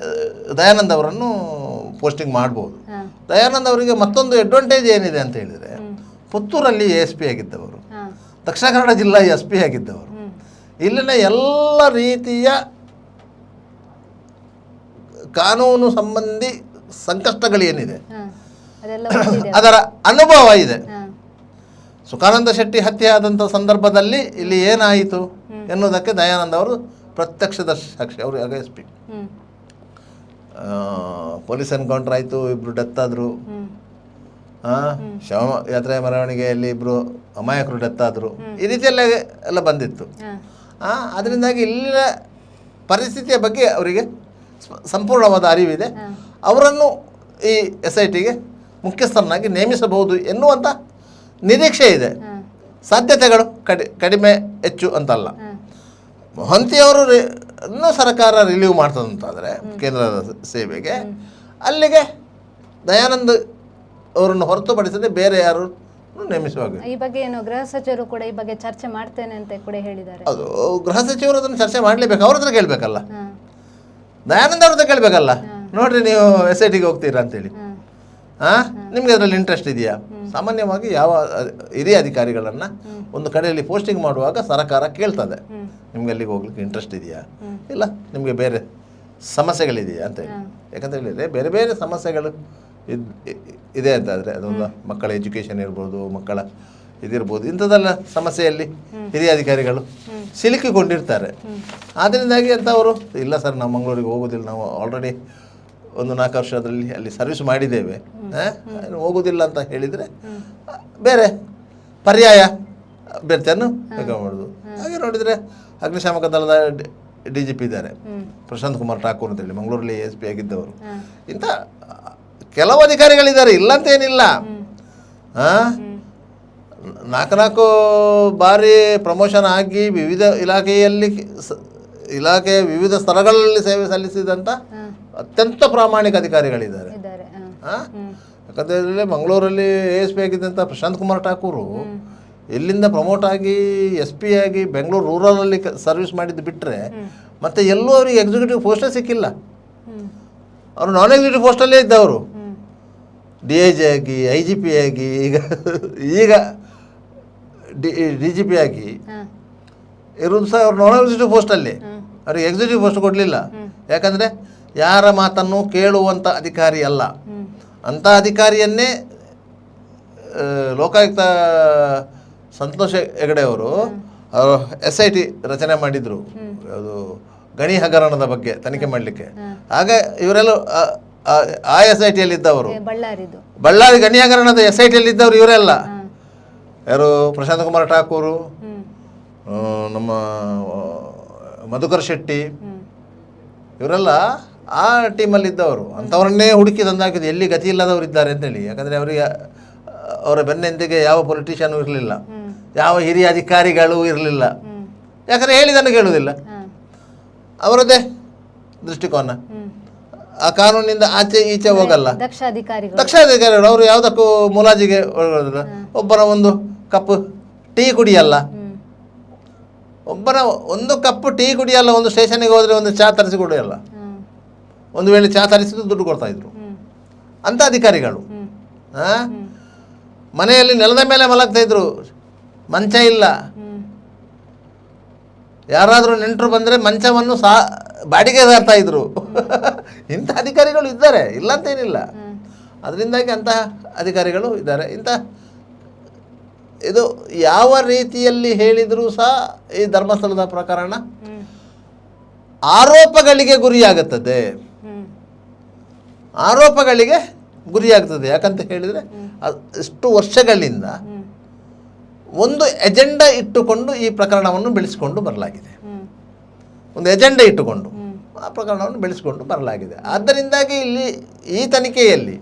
ದಯಾನಂದ್ ಅವರನ್ನು ಪೋಸ್ಟಿಂಗ್ ಮಾಡ್ಬೋದು. ದಯಾನಂದ್ ಅವರಿಗೆ ಮತ್ತೊಂದು ಅಡ್ವಾಂಟೇಜ್ ಏನಿದೆ ಅಂತ ಹೇಳಿದರೆ, ಪುತ್ತೂರಲ್ಲಿ ASP ಆಗಿದ್ದವರು, ದಕ್ಷಿಣ ಕನ್ನಡ ಜಿಲ್ಲಾ SP ಆಗಿದ್ದವರು, ಇಲ್ಲಿನ ಎಲ್ಲ ರೀತಿಯ ಕಾನೂನು ಸಂಬಂಧಿ ಸಂಕಷ್ಟಗಳೇನಿದೆ ಅದರ ಅನುಭವ ಇದೆ. ಸುಖಾನಂದ ಶೆಟ್ಟಿ ಹತ್ಯೆ ಆದಂಥ ಸಂದರ್ಭದಲ್ಲಿ ಇಲ್ಲಿ ಏನಾಯಿತು ಎನ್ನುವುದಕ್ಕೆ ದಯಾನಂದ್ ಅವರು ಪ್ರತ್ಯಕ್ಷದರ್ಶಿ ಸಾಕ್ಷಿ. ಅವರು ಆಗ SP. ಪೊಲೀಸ್ ಎನ್ಕೌಂಟರ್ ಆಯಿತು, 2 ಡೆತ್ ಆದರು. ಶವಯಾತ್ರೆ ಮೆರವಣಿಗೆಯಲ್ಲಿ 2 ಅಮಾಯಕರು ಡೆತ್ ಆದರು. ಈ ರೀತಿಯೆಲ್ಲ ಎಲ್ಲ ಬಂದಿತ್ತು. ಅದರಿಂದಾಗಿ ಇಲ್ಲಿನ ಪರಿಸ್ಥಿತಿಯ ಬಗ್ಗೆ ಅವರಿಗೆ ಸಂಪೂರ್ಣವಾದ ಅರಿವಿದೆ. ಅವರನ್ನು ಈ SITಗೆ ಮುಖ್ಯಸ್ಥರನ್ನಾಗಿ ನೇಮಿಸಬಹುದು ಎನ್ನುವಂಥ ನಿರೀಕ್ಷೆ ಇದೆ. ಸಾಧ್ಯತೆಗಳು ಕಡಿಮೆ ಹೆಚ್ಚು ಅಂತಲ್ಲ. ಮೊಹಂತಿಯವರು ಸರ್ಕಾರ ರಿಲೀವ್ ಮಾಡ್ತದಂತಾದರೆ ಕೇಂದ್ರದ ಸೇವೆಗೆ, ಅಲ್ಲಿಗೆ ದಯಾನಂದ್ ಅವರನ್ನು ಹೊರತುಪಡಿಸದೆ ಬೇರೆ ಯಾರು ನೇಮಿಸುವಾಗ ಈ ಬಗ್ಗೆ ಏನು ಗೃಹ ಸಚಿವರು ಕೂಡ ಈ ಬಗ್ಗೆ ಚರ್ಚೆ ಮಾಡ್ತೇನೆ ಅಂತ ಕೂಡ ಹೇಳಿದ್ದಾರೆ. ಅದು ಗೃಹ ಸಚಿವರು ಅದನ್ನು ಚರ್ಚೆ ಮಾಡಲೇಬೇಕು. ಅವ್ರ ಹತ್ರ ಕೇಳಬೇಕಲ್ಲ, ದಯಾನಂದ್ ಅವ್ರ ಹತ್ರ ಕೇಳಬೇಕಲ್ಲ. ನೋಡ್ರಿ, ನೀವು SITಗೆ ಹೋಗ್ತೀರಾ ಅಂತೇಳಿ, ನಿಮಗೆ ಅದರಲ್ಲಿ ಇಂಟ್ರೆಸ್ಟ್ ಇದೆಯಾ? ಸಾಮಾನ್ಯವಾಗಿ ಯಾವ ಹಿರಿಯ ಅಧಿಕಾರಿಗಳನ್ನು ಒಂದು ಕಡೆಯಲ್ಲಿ ಪೋಸ್ಟಿಂಗ್ ಮಾಡುವಾಗ ಸರ್ಕಾರ ಕೇಳ್ತದೆ, ನಿಮ್ಗೆ ಅಲ್ಲಿಗೆ ಹೋಗ್ಲಿಕ್ಕೆ ಇಂಟ್ರೆಸ್ಟ್ ಇದೆಯಾ, ಇಲ್ಲ ನಿಮಗೆ ಬೇರೆ ಸಮಸ್ಯೆಗಳಿದೆಯಾ ಅಂತೇಳಿ. ಯಾಕಂತ ಹೇಳಿದರೆ ಬೇರೆ ಬೇರೆ ಸಮಸ್ಯೆಗಳು ಇದೆ ಅಂತಾದರೆ, ಅದೊಂದು ಮಕ್ಕಳ ಎಜುಕೇಷನ್ ಇರ್ಬೋದು, ಮಕ್ಕಳ ಇದಿರ್ಬೋದು, ಇಂಥದ್ದೆಲ್ಲ ಸಮಸ್ಯೆಯಲ್ಲಿ ಹಿರಿಯ ಅಧಿಕಾರಿಗಳು ಸಿಲುಕಿಕೊಂಡಿರ್ತಾರೆ. ಆದ್ದರಿಂದಾಗಿ ಅಂಥವರು ಇಲ್ಲ ಸರ್, ನಾವು ಮಂಗಳೂರಿಗೆ ಹೋಗೋದಿಲ್ಲ, ನಾವು ಆಲ್ರೆಡಿ ಒಂದು 4 ವರ್ಷದಲ್ಲಿ ಅಲ್ಲಿ ಸರ್ವಿಸ್ ಮಾಡಿದ್ದೇವೆ, ಹೋಗೋದಿಲ್ಲ ಅಂತ ಹೇಳಿದರೆ ಬೇರೆ ಪರ್ಯಾಯ ಅಭ್ಯರ್ಥಿಯನ್ನು ಮಾಡೋದು. ಹಾಗೆ ನೋಡಿದರೆ ಅಗ್ನಿಶಾಮಕ ದಳದ DGP ಇದ್ದಾರೆ, ಪ್ರಶಾಂತ್ ಕುಮಾರ್ ಠಾಕೂರ್ ಅಂತೇಳಿ, ಮಂಗಳೂರಲ್ಲಿ ASP ಆಗಿದ್ದವರು. ಇಂಥ ಕೆಲವು ಅಧಿಕಾರಿಗಳಿದ್ದಾರೆ, ಇಲ್ಲ ಅಂತೇನಿಲ್ಲ. 4 ಬಾರಿ ಪ್ರಮೋಷನ್ ಆಗಿ ವಿವಿಧ ಇಲಾಖೆಯ ವಿವಿಧ ಸ್ಥಳಗಳಲ್ಲಿ ಸೇವೆ ಸಲ್ಲಿಸಿದಂಥ ಅತ್ಯಂತ ಪ್ರಾಮಾಣಿಕ ಅಧಿಕಾರಿಗಳಿದ್ದಾರೆ. ಯಾಕಂದರೆ ಮಂಗಳೂರಲ್ಲಿ ASP ಆಗಿದ್ದಂಥ ಪ್ರಶಾಂತ್ ಕುಮಾರ್ ಠಾಕೂರು ಎಲ್ಲಿಂದ ಪ್ರಮೋಟ್ ಆಗಿ SP ಆಗಿ ಬೆಂಗಳೂರು ರೂರಲಲ್ಲಿ ಸರ್ವಿಸ್ ಮಾಡಿದ್ದು ಬಿಟ್ಟರೆ ಮತ್ತೆ ಎಲ್ಲೂ ಅವರಿಗೆ ಎಕ್ಸಿಕ್ಯೂಟಿವ್ ಪೋಸ್ಟೇ ಸಿಕ್ಕಿಲ್ಲ. ಅವರು ನಾನ್ ಎಕ್ಸಿಕ್ಯೂಟಿವ್ ಪೋಸ್ಟಲ್ಲೇ ಇದ್ದವರು. DIG ಆಗಿ, IGP ಆಗಿ, ಈಗ DGP ಆಗಿ ಇರೋದು ಸಹ ಅವ್ರು ನಾನ್ ಎಕ್ಸಿಕ್ಯೂಟಿವ್ ಪೋಸ್ಟಲ್ಲಿ. ಅವ್ರಿಗೆ ಎಕ್ಸಿಕ್ಯೂಟಿವ್ ಪೋಸ್ಟ್ ಕೊಡಲಿಲ್ಲ. ಯಾಕಂದರೆ ಯಾರ ಮಾತನ್ನು ಕೇಳುವಂಥ ಅಧಿಕಾರಿ ಅಲ್ಲ. ಅಂಥ ಅಧಿಕಾರಿಯನ್ನೇ ಲೋಕಾಯುಕ್ತ ಸಂತೋಷ್ ಹೆಗಡೆ ಅವರು SIT ರಚನೆ ಮಾಡಿದರು, ಅದು ಗಣಿ ಹಗರಣದ ಬಗ್ಗೆ ತನಿಖೆ ಮಾಡಲಿಕ್ಕೆ. ಆಗ ಇವರೆಲ್ಲ ಆ SITಯಲ್ಲಿದ್ದವರು, ಬಳ್ಳಾರಿ ಗಣಿ ಹಗರಣದ SITಯಲ್ಲಿದ್ದವರು ಇವರೆಲ್ಲ. ಯಾರು? ಪ್ರಶಾಂತ್ ಕುಮಾರ್ ಠಾಕೂರು, ನಮ್ಮ ಮಧುಕರ್ ಶೆಟ್ಟಿ, ಇವರೆಲ್ಲ ಆ ಟೀಮಲ್ಲಿ ಇದ್ದವರು ಅಂಥವ್ರನ್ನೇ ಹುಡುಕಿ ತಂದಾಕಿದ್ದು ಎಲ್ಲಿ ಗತಿ ಇಲ್ಲದವರು ಇದ್ದಾರೆ ಅಂತೇಳಿ. ಯಾಕಂದರೆ ಅವರಿಗೆ ಅವರ ಬೆನ್ನೆಂದಿಗೆ ಯಾವ ಪೊಲಿಟಿಷಿಯನು ಇರಲಿಲ್ಲ, ಯಾವ ಹಿರಿಯ ಅಧಿಕಾರಿಗಳು ಇರಲಿಲ್ಲ. ಯಾಕಂದರೆ ಹೇಳಿದನ್ನು ಕೇಳುವುದಿಲ್ಲ, ಅವರದ್ದೇ ದೃಷ್ಟಿಕೋನ. ಆ ಕಾನೂನಿಂದ ಆಚೆ ಈಚೆ ಹೋಗಲ್ಲ. ದಕ್ಷ ಅಧಿಕಾರಿಗಳು ಅವರು ಯಾವುದಕ್ಕೂ ಮುಲಾಜಿಗೆ ಒಳಗೊಳ್ಳೋದಿಲ್ಲ. ಒಬ್ಬರ ಒಂದು ಕಪ್ ಟೀ ಕುಡಿಯಲ್ಲ, ಒಬ್ಬರ ಒಂದು ಕಪ್ ಟೀ ಕುಡಿಯಲ್ಲ. ಒಂದು ಸ್ಟೇಷನ್ಗೆ ಹೋದರೆ ಒಂದು ಚಹಾ ತರಿಸಿ ಕುಡಿಯಲ್ಲ. ಒಂದು ವೇಳೆ ಚಹಾ ತರಿಸಿದ್ರು ದುಡ್ಡು ಕೊಡ್ತಾಯಿದ್ರು ಅಂಥ ಅಧಿಕಾರಿಗಳು. ಮನೆಯಲ್ಲಿ ನೆಲದ ಮೇಲೆ ಮಲಗ್ತಾಯಿದ್ರು, ಮಂಚ ಇಲ್ಲ. ಯಾರಾದರೂ ನೆಂಟರು ಬಂದರೆ ಮಂಚವನ್ನು ಬಾಡಿಗೆ ಸಾರ್ತಾಯಿದ್ರು. ಇಂಥ ಅಧಿಕಾರಿಗಳು ಇದ್ದಾರೆ, ಇಲ್ಲ ಅಂತೇನಿಲ್ಲ. ಅದರಿಂದಾಗಿ ಅಂತಹ ಅಧಿಕಾರಿಗಳು ಇದ್ದಾರೆ. ಇದು ಯಾವ ರೀತಿಯಲ್ಲಿ ಹೇಳಿದರೂ ಸಹ ಈ ಧರ್ಮಸ್ಥಳದ ಪ್ರಕರಣ ಆರೋಪಗಳಿಗೆ ಗುರಿಯಾಗುತ್ತದೆ, ಆರೋಪಗಳಿಗೆ ಗುರಿಯಾಗ್ತದೆ. ಯಾಕಂತ ಹೇಳಿದರೆ ಇಷ್ಟು ವರ್ಷಗಳಿಂದ ಒಂದು ಎಜೆಂಡಾ ಇಟ್ಟುಕೊಂಡು ಈ ಪ್ರಕರಣವನ್ನು ಬೆಳೆಸಿಕೊಂಡು ಬರಲಾಗಿದೆ. ಒಂದು ಎಜೆಂಡಾ ಇಟ್ಟುಕೊಂಡು ಆ ಪ್ರಕರಣವನ್ನು ಬೆಳೆಸಿಕೊಂಡು ಬರಲಾಗಿದೆ. ಆದ್ದರಿಂದಾಗಿ ಇಲ್ಲಿ ಈ ತನಿಖೆಯಲ್ಲಿ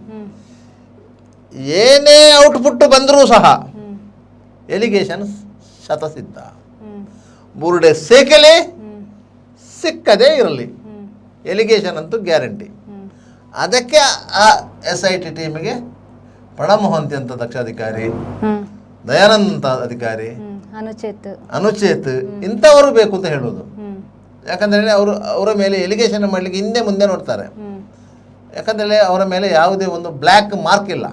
ಏನೇ ಔಟ್ಪುಟ್ ಬಂದರೂ ಸಹ ಎಲಿಗೇಷನ್ ಶತಸಿದ್ಧ. ಬುರುಡೆ ಸೇಕಲೇ ಸಿಕ್ಕದೇ ಇರಲಿ, ಎಲಿಗೇಷನ್ ಅಂತೂ ಗ್ಯಾರಂಟಿ. ಅದಕ್ಕೆ ಆ SIT ಟೀಮಿಗೆ ಪ್ರಣಬ್ ಮೊಹಂತಿ ಅಂತ ದಕ್ಷಾಧಿಕಾರಿ, ದಯಾನಂದ್ ಅಂತ ಅಧಿಕಾರಿ, ಅನುಚೇತ್ ಇಂಥವರು ಬೇಕು ಅಂತ ಹೇಳೋದು. ಯಾಕಂದರೆ ಅವರ ಮೇಲೆ ಎಲಿಗೇಷನ್ ಮಾಡಲಿಕ್ಕೆ ಹಿಂದೆ ಮುಂದೆ ನೋಡ್ತಾರೆ. ಯಾಕಂದರೆ ಅವರ ಮೇಲೆ ಯಾವುದೇ ಒಂದು ಬ್ಲ್ಯಾಕ್ ಮಾರ್ಕ್ ಇಲ್ಲ.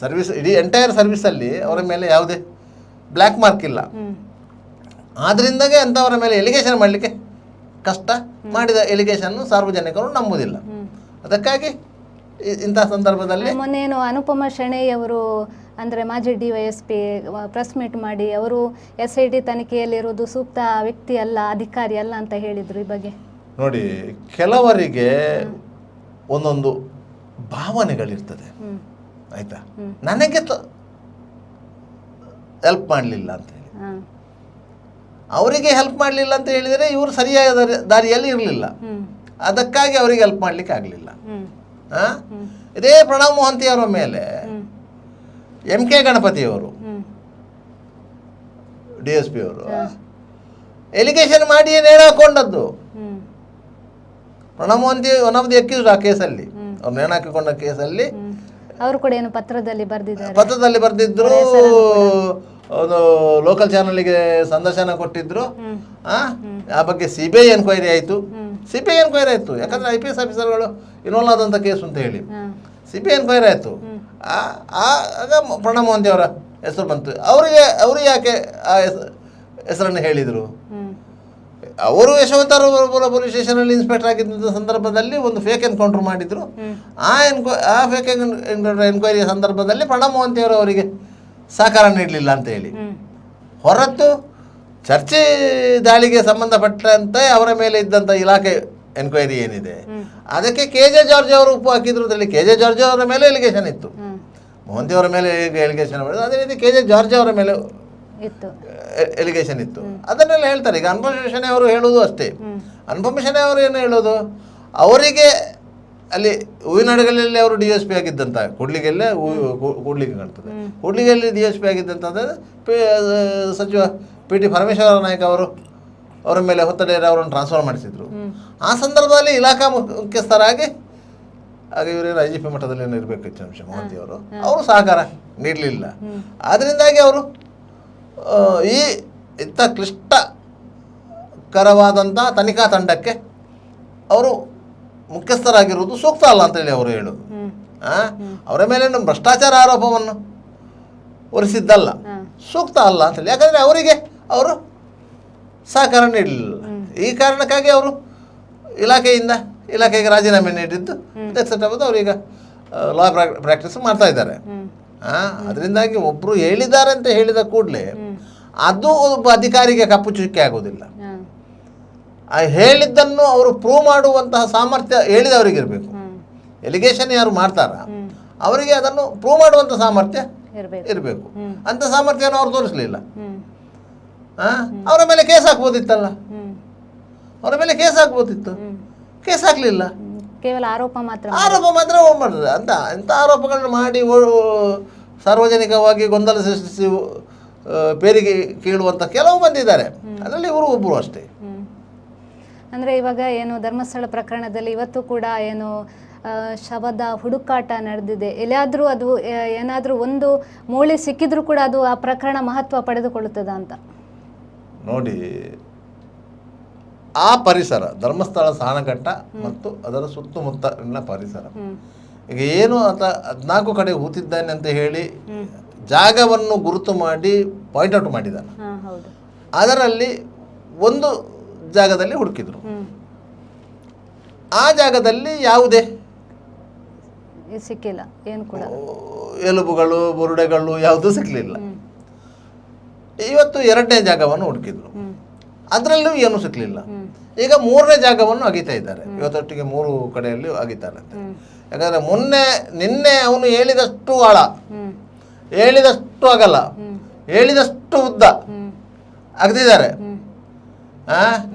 ಸರ್ವಿಸ್ ಇಡೀ ಎಂಟೈರ್ ಸರ್ವಿಸಲ್ಲಿ ಅವರ ಮೇಲೆ ಯಾವುದೇ ಬ್ಲ್ಯಾಕ್ ಮಾರ್ಕ್ ಇಲ್ಲ. ಆದ್ದರಿಂದಾಗೆ ಅಂಥವರ ಮೇಲೆ ಎಲಿಗೇಷನ್ ಮಾಡಲಿಕ್ಕೆ ಕಷ್ಟ. ಮಾಡಿದ ಎಲಿಗೇಷನ್ನು ಸಾರ್ವಜನಿಕರು ನಂಬುವುದಿಲ್ಲ. ಅದಕ್ಕಾಗಿ ಇಂಥ ಸಂದರ್ಭದಲ್ಲಿ ಮೊನ್ನೇನು ಅನುಪಮ ಶೆಣೈ ಅವರು ಅಂದರೆ ಮಾಜಿ DYSP ಪ್ರೆಸ್ ಮೀಟ್ ಮಾಡಿ ಅವರು SIT ತನಿಖೆಯಲ್ಲಿರುವುದು ಸೂಕ್ತ ವ್ಯಕ್ತಿ ಅಲ್ಲ, ಅಧಿಕಾರಿ ಅಲ್ಲ ಅಂತ ಹೇಳಿದರು. ಈ ಬಗ್ಗೆ ನೋಡಿ, ಕೆಲವರಿಗೆ ಒಂದೊಂದು ಭಾವನೆಗಳಿರ್ತದೆ, ಆಯಿತಾ. ನನಗೆ ಹೆಲ್ಪ್ ಮಾಡಲಿಲ್ಲ ಅಂತ ಹೇಳಿ, ಅವರಿಗೆ ಹೆಲ್ಪ್ ಮಾಡಲಿಲ್ಲ ಅಂತ ಹೇಳಿದರೆ ಇವರು ಸರಿಯಾದ ದಾರಿಯಲ್ಲಿ ಇರಲಿಲ್ಲ. ಅದಕ್ಕಾಗಿ ಅವರಿಗೆ ಹೆಲ್ಪ್ ಮಾಡಲಿಕ್ಕೆ ಆಗಲಿಲ್ಲ. ಇದೇ ಪ್ರಣಬ್ ಮೊಹಂತಿ ಅವರ ಮೇಲೆ MK ಗಣಪತಿಯವರು DSP ಅವರು ಎಲಿಗೇಷನ್ ಮಾಡಿ ನೇಣು ಹಾಕೊಂಡದ್ದು. Pranab Mohanty one of the accused ಆ ಕೇಸಲ್ಲಿ, ಅವ್ರು ನೇಣು ಹಾಕಿಕೊಂಡ ಕೇಸಲ್ಲಿ ಅವರು ಕೂಡ ಏನು ಪತ್ರದಲ್ಲಿ ಬರೆದಿದ್ರು. ಒಂದು ಲೋಕಲ್ ಚಾನಲ್ಗೆ ಸಂದರ್ಶನ ಕೊಟ್ಟಿದ್ರು. ಆ ಬಗ್ಗೆ CBI ಎನ್ಕ್ವೈರಿ ಆಯಿತು. ಯಾಕಂದರೆ IPS ಆಫೀಸರ್ಗಳು ಇನ್ವಾಲ್ವ್ ಆದಂಥ ಕೇಸು ಅಂತ ಹೇಳಿ CBI ಎನ್ಕ್ವೈರಿ ಆಯಿತು. ಆಗ ಪ್ರಣಬ್ ಮೊಹಂತಿ ಅವರ ಹೆಸರು ಬಂತು. ಅವರು ಯಾಕೆ ಆ ಹೆಸರನ್ನು ಹೇಳಿದರು? ಅವರು ಯಶವಂತಪುರ ಪೊಲೀಸ್ ಸ್ಟೇಷನಲ್ಲಿ ಇನ್ಸ್ಪೆಕ್ಟರ್ ಆಗಿದ್ದ ಸಂದರ್ಭದಲ್ಲಿ ಒಂದು ಫೇಕ್ ಎನ್ಕೌಂಟರ್ ಮಾಡಿದರು. ಆ ಫೇಕ್ ಎನ್ಕ್ವೈರಿಯ ಸಂದರ್ಭದಲ್ಲಿ ಪ್ರಣಬ್ ಮೊಹಂತಿ ಅವರು ಅವರಿಗೆ ಸಹಕಾರ ನೀಡಲಿಲ್ಲ ಅಂತ ಹೇಳಿ, ಹೊರತು ಚರ್ಚೆ ದಾಳಿಗೆ ಸಂಬಂಧಪಟ್ಟಂತೆ ಅವರ ಮೇಲೆ ಇದ್ದಂಥ ಇಲಾಖೆ ಎನ್ಕ್ವೈರಿ ಏನಿದೆ ಅದಕ್ಕೆ KJ ಜಾರ್ಜ್ ಅವರು ಉಪ್ಪು ಹಾಕಿದ್ರು ಅಂತ ಹೇಳಿ KJ ಜಾರ್ಜ್ ಅವರ ಮೇಲೆ ಎಲಿಗೇಷನ್ ಇತ್ತು. ಮೊಹಂತಿ ಅವರ ಮೇಲೆ ಎಲಿಗೇಷನ್ ಮಾಡಿದ್ರು, ಅದೇ ರೀತಿ KJ ಜಾರ್ಜ್ ಅವರ ಮೇಲೆ ಎಲಿಗೇಷನ್ ಇತ್ತು. ಅದನ್ನೆಲ್ಲ ಹೇಳ್ತಾರೆ. ಈಗ ಅನುಪಮ ಶೆಣೈ ಅವರು ಹೇಳೋದು ಅಷ್ಟೇ. ಅನುಪಮ ಶೆಣೈ ಅವರು ಏನು ಹೇಳೋದು, ಅವರಿಗೆ ಅಲ್ಲಿ ಹೂವಿನಡಗಲಲ್ಲಿ ಅವರು DSP ಆಗಿದ್ದಂಥ ಕೂಡ್ಲಿಗೆಲ್ಲೇ ಕೂಡ್ಲಿಗೆ ಕಾಣ್ತದೆ. ಕೂಡ್ಲಿಗೆಯಲ್ಲಿ DSP ಆಗಿದ್ದಂಥದ್ದು ಸಚಿವ PT ಪರಮೇಶ್ವರ ನಾಯ್ಕ ಅವರು ಅವರ ಮೇಲೆ ಹೊತ್ತಡೇರಿ ಅವರನ್ನು ಟ್ರಾನ್ಸ್ಫರ್ ಮಾಡಿಸಿದ್ರು. ಆ ಸಂದರ್ಭದಲ್ಲಿ ಇಲಾಖಾ ಮುಖ್ಯಸ್ಥರಾಗಿ ಆಗ ಇವರೇನು IGP ಮಟ್ಟದಲ್ಲಿ ಏನು ಇರಬೇಕು ಮೊಹಂತಿ ಅವರು ಸಹಕಾರ ನೀಡಲಿಲ್ಲ. ಆದ್ದರಿಂದಾಗಿ ಅವರು ಈ ಇಂಥ ಕ್ಲಿಷ್ಟಕರವಾದಂಥ ತನಿಖಾ ತಂಡಕ್ಕೆ ಅವರು ಮುಖ್ಯಸ್ಥರಾಗಿರುವುದು ಸೂಕ್ತ ಅಲ್ಲ ಅಂತೇಳಿ ಅವರು ಹೇಳೋದು. ಅವರ ಮೇಲೆ ಭ್ರಷ್ಟಾಚಾರ ಆರೋಪವನ್ನು ಹೊರಿಸಿದ್ದಲ್ಲ, ಸೂಕ್ತ ಅಲ್ಲ ಅಂತೇಳಿ. ಯಾಕಂದರೆ ಅವರಿಗೆ ಅವರು ಸಹಕಾರ ನೀಡಲಿಲ್ಲ. ಈ ಕಾರಣಕ್ಕಾಗಿ ಅವರು ಇಲಾಖೆಗೆ ರಾಜೀನಾಮೆ ನೀಡಿದ್ದು ಎಕ್ಸೆಪ್ಟ್ ಅವರೀಗ ಲಾ ಪ್ರಾಕ್ಟೀಸ್ ಮಾಡ್ತಾ ಇದ್ದಾರೆ. ಅದರಿಂದಾಗಿ ಒಬ್ಬರು ಹೇಳಿದ್ದಾರೆ ಅಂತ ಹೇಳಿದ ಕೂಡಲೇ ಅದು ಒಬ್ಬ ಅಧಿಕಾರಿಗೆ ಕಪ್ಪು ಚುಕ್ಕೆ ಆಗೋದಿಲ್ಲ. ಆ ಹೇಳಿದ್ದನ್ನು ಅವರು ಪ್ರೂವ್ ಮಾಡುವಂತಹ ಸಾಮರ್ಥ್ಯ ಹೇಳಿದವರಿಗಿರಬೇಕು. ಎಲಿಗೇಷನ್ ಯಾರು ಮಾಡ್ತಾರ ಅವರಿಗೆ ಅದನ್ನು ಪ್ರೂವ್ ಮಾಡುವಂಥ ಸಾಮರ್ಥ್ಯ ಇರಬೇಕು. ಅಂಥ ಸಾಮರ್ಥ್ಯವನ್ನು ಅವ್ರು ತೋರಿಸಲಿಲ್ಲ. ಅವರ ಮೇಲೆ ಕೇಸ್ ಹಾಕ್ಬೋದಿತ್ತಲ್ಲ, ಅವರ ಮೇಲೆ ಕೇಸ್ ಹಾಕ್ಬೋದಿತ್ತು. ಕೇಸ್ ಹಾಕಲಿಲ್ಲ. ಕೇವಲ ಆರೋಪ ಮಾತ್ರ ಮಾಡಿದ್ರೆ ಅಂತ ಇಂಥ ಆರೋಪಗಳನ್ನು ಮಾಡಿ ಸಾರ್ವಜನಿಕವಾಗಿ ಗೊಂದಲ ಸೃಷ್ಟಿಸಿ ಪೇರಿಗೆ ಕೀಳುವಂಥ ಕೆಲವು ಬಂದಿದ್ದಾರೆ. ಅದರಲ್ಲಿ ಇವರು ಒಬ್ಬರು ಅಷ್ಟೇ. ಅಂದರೆ ಇವಾಗ ಏನು ಧರ್ಮಸ್ಥಳ ಪ್ರಕರಣದಲ್ಲಿ ಇವತ್ತು ಕೂಡ ಏನು ಶವದ ಹುಡುಕಾಟ ನಡೆದಿದೆ. ಎಲ್ಲಿಯಾದರೂ ಅದು ಏನಾದರೂ ಒಂದು ಮೂಳೆ ಸಿಕ್ಕಿದ್ರೂ ಕೂಡ ಅದು ಆ ಪ್ರಕರಣ ಮಹತ್ವ ಪಡೆದುಕೊಳ್ಳುತ್ತದ ಅಂತ ನೋಡಿ. ಆ ಪರಿಸರ ಧರ್ಮಸ್ಥಳ ಸಾಣಘಟ್ಟ ಮತ್ತು ಅದರ ಸುತ್ತಮುತ್ತಲಿನ ಪರಿಸರ, ಈಗ ಏನು ಆತ 14 ಕಡೆ ಹೂತಿದ್ದಾನೆ ಅಂತ ಹೇಳಿ ಜಾಗವನ್ನು ಗುರುತು ಮಾಡಿ ಪಾಯಿಂಟ್ ಔಟ್ ಮಾಡಿದ್ದಾನೆ. ಅದರಲ್ಲಿ ಒಂದು ಜಾಗದಲ್ಲಿ ಹುಡುಕಿದ್ರು. ಆ ಜಾಗದಲ್ಲಿ ಯಾವುದೇ ಸಿಕ್ಕಿಲ್ಲ, ಏನು ಕೂಡ ಎಲುಬುಗಳು ಬುರುಡೆಗಳು ಯಾವುದೂ ಸಿಕ್ಕಲಿಲ್ಲ. ಇವತ್ತು 2ನೇ ಜಾಗವನ್ನು ಹುಡುಕಿದ್ರು, ಅದರಲ್ಲೂ ಏನೂ ಸಿಕ್ಕಲಿಲ್ಲ. ಈಗ 3ನೇ ಜಾಗವನ್ನು ಅಗಿತಾ ಇದ್ದಾರೆ. ಇವತ್ತೊಟ್ಟಿಗೆ 3 ಕಡೆಯಲ್ಲಿ ಅಗಿತಾರೆ. ಯಾಕಂದರೆ ನಿನ್ನೆ ಅವನು ಹೇಳಿದಷ್ಟು ಆಳ, ಹೇಳಿದಷ್ಟು ಅಗಲ, ಹೇಳಿದಷ್ಟು ಉದ್ದ ಅಗದಿದ್ದಾರೆ.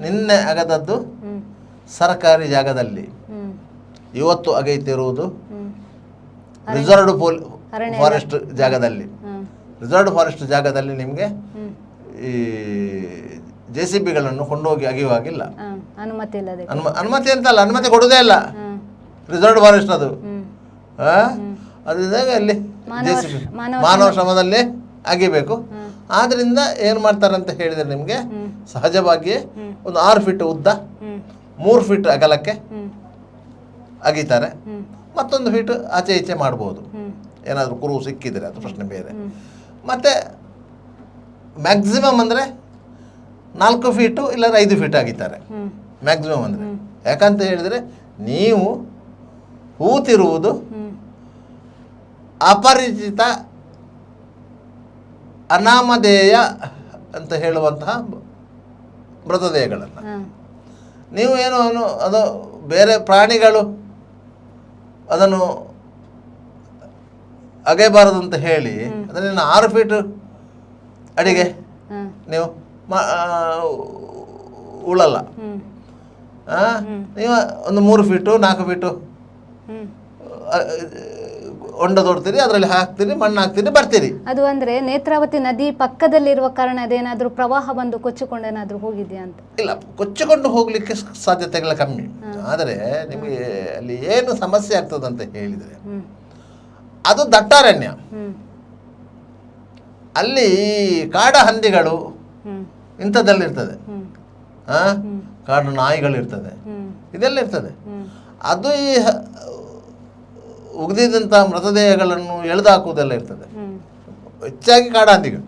ನಿನ್ನೆ ಅಗದದ್ದು ಸರ್ಕಾರಿ ಜಾಗದಲ್ಲಿ, ಇವತ್ತು ಅಗೈತಿರುವುದು ರಿಸರ್ವ್ಡ್ ಫಾರೆಸ್ಟ್ ಜಾಗದಲ್ಲಿ. ರಿಸರ್ವ್ಡ್ ಫಾರೆಸ್ಟ್ ಜಾಗದಲ್ಲಿ ನಿಮಗೆ ಈ JCBಗಳನ್ನು ಕೊಂಡೋಗಿ ಅಗಿಯುವಾಗಿಲ್ಲ, ಅನುಮತಿ ಅಂತಲ್ಲ, ಅನುಮತಿ ಕೊಡುವುದೇ ಇಲ್ಲ. ರಿಸರ್ವ್ಡ್ ಫಾರೆಸ್ಟ್ ಅದು. ಅದರಿಂದ ಅಲ್ಲಿ JCB ಮಾನವ ಶ್ರಮದಲ್ಲಿ ಅಗಿಬೇಕು. ಆದ್ರಿಂದ ಏನು ಮಾಡ್ತಾರೆ ಅಂತ ಹೇಳಿದರೆ ನಿಮಗೆ ಸಹಜವಾಗಿಯೇ ಒಂದು 6 ಫೀಟ್ ಉದ್ದ, 3 ಫೀಟ್ ಅಗಲಕ್ಕೆ ಅಗಿತಾರೆ. ಮತ್ತೊಂದು ಫೀಟ್ ಆಚೆ ಈಚೆ ಮಾಡ್ಬೋದು, ಏನಾದರೂ ಕುರು ಸಿಕ್ಕಿದರೆ, ಅದು ಪ್ರಶ್ನೆ ಬೇರೆ. ಮತ್ತು ಮ್ಯಾಕ್ಸಿಮಮ್ ಅಂದರೆ 4 ಫೀಟು ಇಲ್ಲ 5 ಫೀಟ್ ಆಗಿದ್ದಾರೆ ಮ್ಯಾಕ್ಸಿಮಮ್ ಅಂದರೆ. ಯಾಕಂತ ಹೇಳಿದರೆ ನೀವು ಹೂತಿರುವುದು ಅಪರಿಚಿತ ಅನಾಮಧೇಯ ಅಂತ ಹೇಳುವಂತಹ ಮೃತದೇಹಗಳನ್ನು ನೀವು ಏನು ಅದು ಬೇರೆ ಪ್ರಾಣಿಗಳು ಅದನ್ನು ಅಗೆಯಬಾರದು ಅಂತ ಹೇಳಿ ಅದನ್ನು 6 ಫೀಟ್ ಅಡಿಗೆ ನೀವು ಉಳಲ್ಲ. ನೀವು ಒಂದು 3 ಫೀಟು 4 ಫೀಟು ಹೊಂಡ ತೋಡ್ತೀರಿ, ಅದರಲ್ಲಿ ಹಾಕ್ತೀರಿ, ಮಣ್ಣು ಹಾಕ್ತೀರಿ, ಬರ್ತೀರಿ. ಅದು ಅಂದ್ರೆ ನೇತ್ರಾವತಿ ನದಿ ಪಕ್ಕದಲ್ಲಿರುವ ಕಾರಣ ಅದೇನಾದ್ರೂ ಪ್ರವಾಹ ಬಂದು ಕೊಚ್ಚಿಕೊಂಡೇನಾದ್ರೂ ಹೋಗಿದ್ಯಾ ಅಂತ? ಇಲ್ಲ, ಕೊಚ್ಚಿಕೊಂಡು ಹೋಗ್ಲಿಕ್ಕೆ ಸಾಧ್ಯತೆಗಳ ಕಮ್ಮಿ. ಆದರೆ ನಿಮಗೆ ಅಲ್ಲಿ ಏನು ಸಮಸ್ಯೆ ಆಗ್ತದಂತ ಹೇಳಿದರೆ ಅದು ದಟ್ಟಾರಣ್ಯ. ಅಲ್ಲಿ ಕಾಡ ಹಂದಿಗಳು ಇಂಥದ್ದಲ್ಲಿರ್ತದೆ, ಕಾಡು ನಾಯಿಗಳಿರ್ತದೆ, ಇದೆಲ್ಲ ಇರ್ತದೆ. ಅದು ಈ ಉಗಿದಂಥ ಮೃತದೇಹಗಳನ್ನು ಎಳೆದಾಕುವುದೆಲ್ಲ ಇರ್ತದೆ. ಹೆಚ್ಚಾಗಿ ಕಾಡ ಹಂದಿಗಳು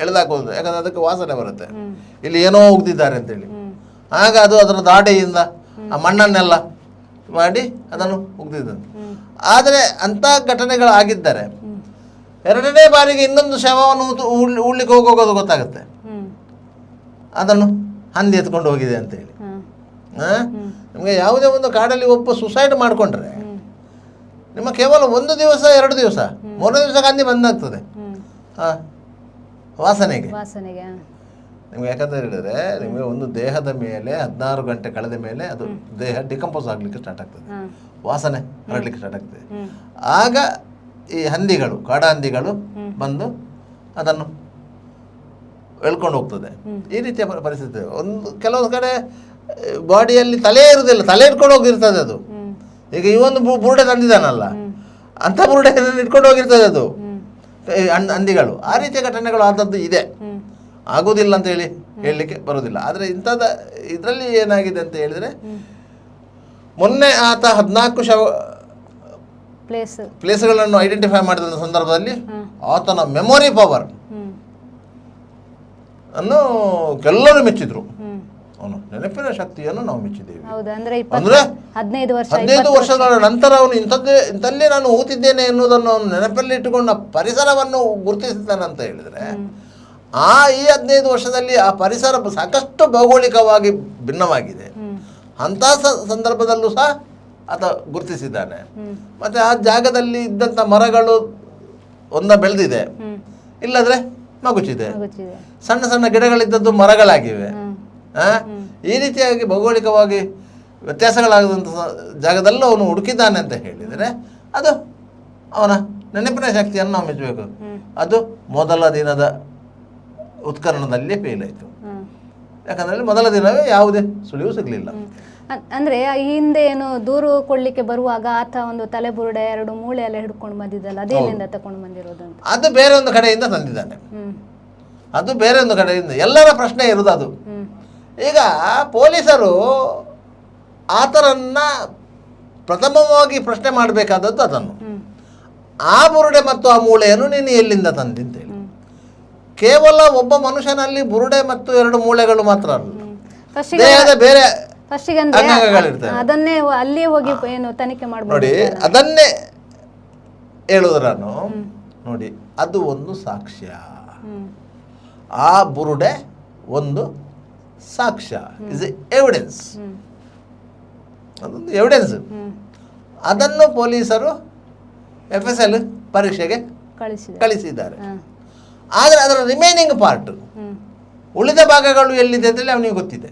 ಎಳೆದಾಕುವುದು, ಯಾಕಂದ್ರೆ ಅದಕ್ಕೆ ವಾಸನೆ ಬರುತ್ತೆ, ಇಲ್ಲಿ ಏನೋ ಉಗ್ದಿದ್ದಾರೆ ಅಂತೇಳಿ. ಆಗ ಅದು ಅದರ ದಾಡೆಯಿಂದ ಆ ಮಣ್ಣನ್ನೆಲ್ಲ ಮಾಡಿ ಅದನ್ನು ಉಗ್ದಿದ್ದಂತೆ. ಆದರೆ ಅಂಥ ಘಟನೆಗಳು ಆಗಿದ್ದರೆ 2ನೇ ಬಾರಿಗೆ ಇನ್ನೊಂದು ಶವವನ್ನು ಉಳ್ಳಿಕ್ಕೆ ಹೋಗೋದು ಗೊತ್ತಾಗುತ್ತೆ, ಅದನ್ನು ಹಂದಿ ಎತ್ಕೊಂಡು ಹೋಗಿದೆ ಅಂತೇಳಿ. ನಿಮಗೆ ಯಾವುದೇ ಒಂದು ಕಾಡಲ್ಲಿ ಒಬ್ಬ ಸುಸೈಡ್ ಮಾಡಿಕೊಂಡ್ರೆ ನಿಮ್ಮ ಕೇವಲ 1 ದಿವಸ 2 ದಿವಸ 3ನೇ ದಿವಸಕ್ಕೆ ಹಂದಿ ಬಂದಾಗ್ತದೆ ವಾಸನೆಗೆ. ನಿಮ್ಗೆ ಯಾಕಂತ ಹೇಳಿದರೆ ನಿಮಗೆ ಒಂದು ದೇಹದ ಮೇಲೆ 16 ಗಂಟೆ ಕಳೆದ ಮೇಲೆ ಅದು ದೇಹ ಡಿಕಂಪೋಸ್ ಆಗಲಿಕ್ಕೆ ಸ್ಟಾರ್ಟ್ ಆಗ್ತದೆ, ವಾಸನೆ ಹರಡಲಿಕ್ಕೆ ಸ್ಟಾರ್ಟ್ ಆಗ್ತದೆ. ಆಗ ಈ ಹಂದಿಗಳು, ಕಾಡ ಹಂದಿಗಳು ಬಂದು ಅದನ್ನು ಎಳ್ಕೊಂಡು ಹೋಗ್ತದೆ. ಈ ರೀತಿಯ ಪರಿಸ್ಥಿತಿ. ಕೆಲವೊಂದು ಕಡೆ ಬಾಡಿಯಲ್ಲಿ ತಲೆ ಇರುವುದಿಲ್ಲ, ತಲೆ ಇಟ್ಕೊಂಡು ಹೋಗಿರ್ತದೆ ಅದು. ಈಗ ಈ ಒಂದು ಬುರುಡೆ ತಂದಿದ್ದಾನಲ್ಲ, ಅಂಥ ಬುರುಡೆ ಇಟ್ಕೊಂಡು ಹೋಗಿರ್ತದೆ ಅದು ಹಂದಿಗಳು. ಆ ರೀತಿಯ ಘಟನೆಗಳು ಆದದ್ದು ಇದೆ, ಆಗೋದಿಲ್ಲ ಅಂತ ಹೇಳಲಿಕ್ಕೆ ಬರೋದಿಲ್ಲ. ಆದರೆ ಇದರಲ್ಲಿ ಏನಾಗಿದೆ ಅಂತ ಹೇಳಿದರೆ, ಮೊನ್ನೆ ಆತ 14 ಪ್ಲೇಸ್ಗಳನ್ನು ಐಡೆಂಟಿಫೈ ಮಾಡಿದ ಸಂದರ್ಭದಲ್ಲಿ ಆತನ ಮೆಮೊರಿ ಪವರ್ ಅನ್ನು ಎಲ್ಲರೂ ಮೆಚ್ಚಿದ್ರು. ಅವನು ನೆನಪಿನ ಶಕ್ತಿಯನ್ನು ನಾವು ಮೆಚ್ಚಿದ್ದೇವೆ. ಅಂದ್ರೆ 15 ವರ್ಷಗಳ ನಂತರ ಅವನು ಇಂಥಲ್ಲೇ ನಾನು ಓದಿದ್ದೇನೆ ಎನ್ನುವುದನ್ನು ಅವನು ನೆನಪಲ್ಲಿ ಇಟ್ಟುಕೊಂಡ ಪರಿಸರವನ್ನು ಗುರುತಿಸಿದ್ದಾನಂತ ಹೇಳಿದರೆ, ಈ 15 ವರ್ಷದಲ್ಲಿ ಆ ಪರಿಸರ ಸಾಕಷ್ಟು ಭೌಗೋಳಿಕವಾಗಿ ಭಿನ್ನವಾಗಿದೆ. ಅಂಥ ಸಂದರ್ಭದಲ್ಲೂ ಸಹ ಆತ ಗುರುತಿಸಿದ್ದಾನೆ. ಮತ್ತು ಆ ಜಾಗದಲ್ಲಿ ಇದ್ದಂಥ ಮರಗಳು ಬೆಳೆದಿದೆ, ಇಲ್ಲದ್ರೆ ಮಗುಚಿದೆ. ಸಣ್ಣ ಸಣ್ಣ ಗಿಡಗಳಿದ್ದದ್ದು ಮರಗಳಾಗಿವೆ. ಈ ರೀತಿಯಾಗಿ ಭೌಗೋಳಿಕವಾಗಿ ವ್ಯತ್ಯಾಸಗಳಾಗದಂಥ ಜಾಗದಲ್ಲೂ ಅವನು ಹುಡುಕಿದ್ದಾನೆ ಅಂತ ಹೇಳಿದರೆ ಅದು ಅವನ ನೆನಪಿನ ಶಕ್ತಿಯನ್ನು ನಾವು ಮೆಚ್ಚಬೇಕು. ಅದು ಮೊದಲ ದಿನದ ಉತ್ಖನನದಲ್ಲಿ ಫೇಲ್ ಆಯಿತು. ಯಾಕಂದರೆ ಮೊದಲ ದಿನವೇ ಯಾವುದೇ ಸುಳಿವು ಸಿಗಲಿಲ್ಲ. ಅಂದ್ರೆ ಈ ಹಿಂದೆ ಏನು ದೂರು ಕೊಡ್ಲಿಕ್ಕೆ ಬರುವಾಗ ಆತ ಒಂದು ತಲೆಬುರುಡೆ 2 ಮೂಳೆ ಎಲ್ಲ ಹಿಡ್ಕೊಂಡು ಬಂದಿದ್ದಲ್ಲ, ಅದೇನಿಂದ ತಗೊಂಡು ಬಂದಿರೋದು ಅಂತ? ಅದು ಬೇರೆ ಒಂದು ಕಡೆಯಿಂದ ತಂದಿದ್ದಾನೆ. ಅದು ಬೇರೆ ಒಂದು ಕಡೆಯಿಂದ. ಎಲ್ಲರ ಪ್ರಶ್ನೆ ಇರುವುದು ಅದು. ಈಗ ಪೊಲೀಸರು ಆತರನ್ನ ಪ್ರಥಮವಾಗಿ ಪ್ರಶ್ನೆ ಮಾಡಬೇಕಾದದ್ದು ಅದನ್ನು, ಆ ಬುರುಡೆ ಮತ್ತು ಆ ಮೂಳೆಯನ್ನು ನೀನು ಎಲ್ಲಿಂದ ತಂದಿಂತೇಳಿ. ಕೇವಲ ಒಬ್ಬ ಮನುಷ್ಯನಲ್ಲಿ ಬುರುಡೆ ಮತ್ತು 2 ಮೂಳೆಗಳು ಮಾತ್ರ ಅಲ್ಲ, ದೇಹದ ಬೇರೆ ಅಂಗಗಳಿರ್ತವೆ. ಅದನ್ನೇ ಅಲ್ಲಿ ಹೋಗಿ ಏನು ತನಿಖೆ ಮಾಡಬಹುದು ನೋಡಿ. ಅದನ್ನೇ ಹೇಳುವುದು ನಾನು. ನೋಡಿ, ಅದು ಒಂದು ಸಾಕ್ಷ್ಯ. ಆ ಬುರುಡೆ ಒಂದು ಸಾಕ್ಷ್ಯ, ಇಸ್ ಎವಿಡೆನ್ಸ್. ಅದೊಂದು ಎವಿಡೆನ್ಸ್. ಅದನ್ನು ಪೊಲೀಸರು FSL ಪರೀಕ್ಷೆಗೆ ಕಳಿಸಿದ್ದಾರೆ. ಆದರೆ ಅದರ ರಿಮೈನಿಂಗ್ ಪಾರ್ಟ್, ಉಳಿದ ಭಾಗಗಳು ಎಲ್ಲಿದೆ ಅಂತೇಳಿ ಅವನಿಗೆ ಗೊತ್ತಿದೆ.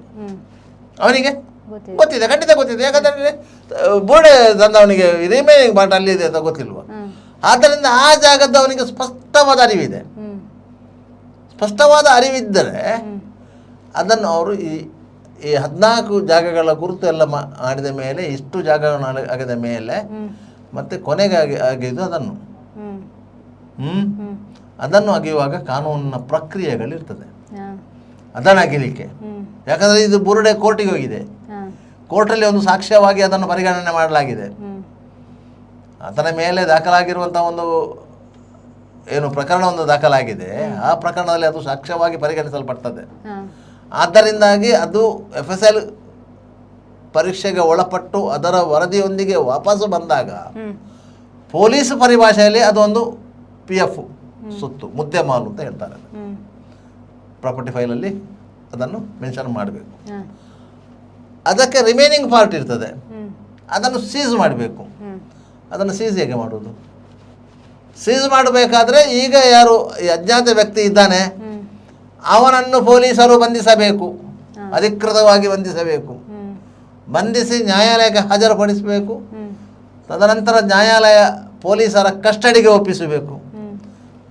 ಅವನಿಗೆ ಗೊತ್ತಿದೆ, ಖಂಡಿತ ಗೊತ್ತಿದೆ. ಯಾಕಂದರೆ ಬುರುಡೆ ತಂದವನಿಗೆ ರಿಮೈನಿಂಗ್ ಪಾರ್ಟ್ ಅಲ್ಲಿದೆ ಅಂತ ಗೊತ್ತಿಲ್ವ. ಆದ್ದರಿಂದ ಆ ಜಾಗದ ಅವನಿಗೆ ಸ್ಪಷ್ಟವಾದ ಅರಿವಿದೆ. ಸ್ಪಷ್ಟವಾದ ಅರಿವಿದ್ದರೆ ಅದನ್ನು ಅವರು ಈ 14 ಜಾಗಗಳ ಗುರುತು ಎಲ್ಲ ಮಾಡಿದ ಮೇಲೆ, ಇಷ್ಟು ಜಾಗಗಳನ್ನು ಆಗಿದ ಮೇಲೆ ಮತ್ತೆ ಕೊನೆಗೆ ಆಗಿದ್ದು ಅದನ್ನು ಅದನ್ನು ಅಗೆಯುವಾಗ ಕಾನೂನಿನ ಪ್ರಕ್ರಿಯೆಗಳಿರ್ತದೆ ಅದನ್ನು ಅಗಿಲಿಕ್ಕೆ. ಯಾಕಂದರೆ ಇದು ಬುರುಡೆ ಕೋರ್ಟಿಗೆ ಹೋಗಿದೆ, ಕೋರ್ಟಲ್ಲಿ ಒಂದು ಸಾಕ್ಷ್ಯವಾಗಿ ಅದನ್ನು ಪರಿಗಣನೆ ಮಾಡಲಾಗಿದೆ. ಅದರ ಮೇಲೆ ದಾಖಲಾಗಿರುವಂಥ ಒಂದು ಏನು ಪ್ರಕರಣ ಒಂದು ದಾಖಲಾಗಿದೆ, ಆ ಪ್ರಕರಣದಲ್ಲಿ ಅದು ಸಾಕ್ಷ್ಯವಾಗಿ ಪರಿಗಣಿಸಲ್ಪಡ್ತದೆ. ಆದ್ದರಿಂದಾಗಿ ಅದು FSL ಪರೀಕ್ಷೆಗೆ ಒಳಪಟ್ಟು ಅದರ ವರದಿಯೊಂದಿಗೆ ವಾಪಸ್ಸು ಬಂದಾಗ ಪೊಲೀಸ್ ಪರಿಭಾಷೆಯಲ್ಲಿ ಅದೊಂದು PF ಸೊತ್ತು, ಮುದ್ದೆ ಮಾಲು ಅಂತ ಹೇಳ್ತಾರೆ. ಪ್ರಾಪರ್ಟಿ ಫೈಲಲ್ಲಿ ಅದನ್ನು ಮೆನ್ಷನ್ ಮಾಡಬೇಕು. ಅದಕ್ಕೆ ರಿಮೈನಿಂಗ್ ಪಾರ್ಟ್ ಇರ್ತದೆ, ಅದನ್ನು ಸೀಸ್ ಮಾಡಬೇಕು. ಅದನ್ನು ಸೀಸ್ ಹೇಗೆ ಮಾಡೋದು? ಸೀಸ್ ಮಾಡಬೇಕಾದ್ರೆ ಈಗ ಯಾರು ಈ ಅಜ್ಞಾತ ವ್ಯಕ್ತಿ ಇದ್ದಾನೆ ಅವನನ್ನು ಪೊಲೀಸರು ಬಂಧಿಸಬೇಕು, ಅಧಿಕೃತವಾಗಿ ಬಂಧಿಸಬೇಕು. ಬಂಧಿಸಿ ನ್ಯಾಯಾಲಯಕ್ಕೆ ಹಾಜರುಪಡಿಸಬೇಕು. ತದನಂತರ ನ್ಯಾಯಾಲಯ ಪೊಲೀಸರ ಕಸ್ಟಡಿಗೆ ಒಪ್ಪಿಸಬೇಕು.